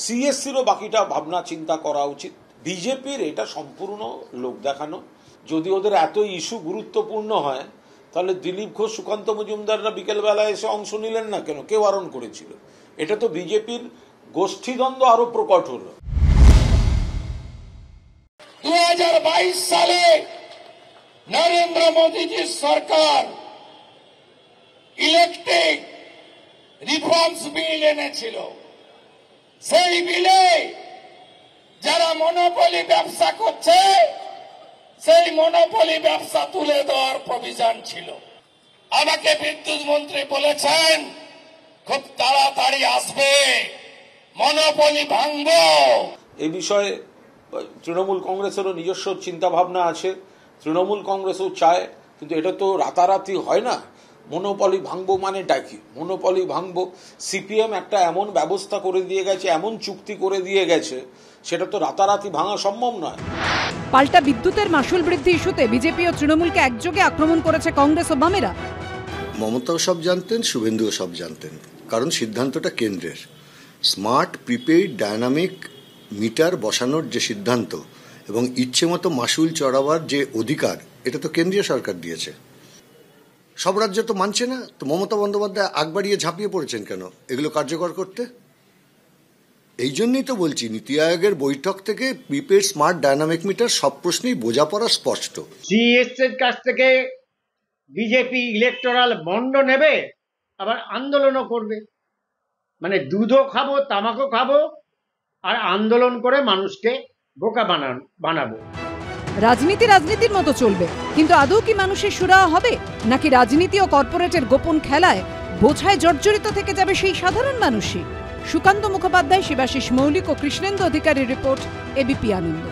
S18: সিএসসিরও বাকিটা ভাবনা চিন্তা করা উচিত। বিজেপির এটা সম্পূর্ণ লোক দেখানো। যদি ওদের এত ইস্যু গুরুত্বপূর্ণ হয় তাহলে দিলীপ ঘোষ, সুকান্ত মজুমদাররা বিকেলবেলায় এসে অংশ নিলেন না কেন? কে বারণ করেছিল? এটা তো বিজেপির গোষ্ঠীদ্বন্দ্ব আরো প্রকট হলো।
S2: 2022 সালে নরেন্দ্র মোদীজির সরকার ইলেকট্রিক রিফর্মস বিল এনেছিল। সেই বিলে যারা মনোপলি ব্যবসা করছে সেই মনোপলি ব্যবসা তুলে দেওয়ার প্রভিশন ছিল। আমাকে বিদ্যুৎ মন্ত্রী বলেছেন খুব তাড়াতাড়ি আসবে, মনোপলি ভাঙবো।
S18: এই বিষয়ে তৃণমূল কংগ্রেসেরও নিজস্ব চিন্তা ভাবনা আছে, তৃণমূল কংগ্রেসও চায়, কিন্তু এটা তো রাতারাতি হয় না। মনোপলি ভাঙবো মানেটা কি? মনোপলি ভাঙবো, সিপিএম একটা এমন ব্যবস্থা করে দিয়ে গেছে, এমন চুক্তি করে দিয়ে গেছে, সেটা তো রাতারাতি ভাঙা সম্ভব নয়।
S19: পাল্টা বিদ্যুতের মাসুল বৃদ্ধি ইস্যুতে বিজেপি ও তৃণমূলকে একযোগে আক্রমণ করেছে কংগ্রেস ও বামেরা।
S10: মমতাও সব জানতেন, শুভেন্দুও সব জানতেন, কারণ সিদ্ধান্তটা কেন্দ্রের। স্মার্ট প্রিপেইড ডায়নামিক মিটার বসানোর যে সিদ্ধান্ত এবং ইচ্ছে মতো মাসুল চড়াবার যে অধিকার, এটা তো কেন্দ্রীয় সরকার দিয়েছে। সব রাজ্য তো মানছে না, তো মমতা বন্দ্যোপাধ্যায় আগ বাড়িয়ে ঝাঁপিয়ে পড়েছেন কেন এগুলো কার্যকর করতে? এই জন্যই তো বলছি, নীতি আয়োগের বৈঠক থেকে প্রিপেড স্মার্ট ডায়নামিক মিটার সব প্রশ্নেই বোঝাপড়া স্পষ্ট।
S6: সিএস এর কাছ থেকে বিজেপি ইলেকটোরাল বন্ড নেবে, আবার আন্দোলনও করবে। মানে দুধও খাবো, তামাকও খাবো, আর আন্দোলন করে মানুষকে বোকা বানাবো।
S19: রাজনীতি রাজনীতির মতো চলবে, কিন্তু আদৌ কি মানুষের সুরাহা হবে, নাকি রাজনীতি ও কর্পোরেটের গোপন খেলায় বোঝায় জর্জরিত থেকে যাবে সেই সাধারণ মানুষই? সুকান্ত মুখোপাধ্যায়, শিবাশিস মৌলিক ও কৃষ্ণেন্দু অধিকারীর রিপোর্ট, এবিপি আনন্দ।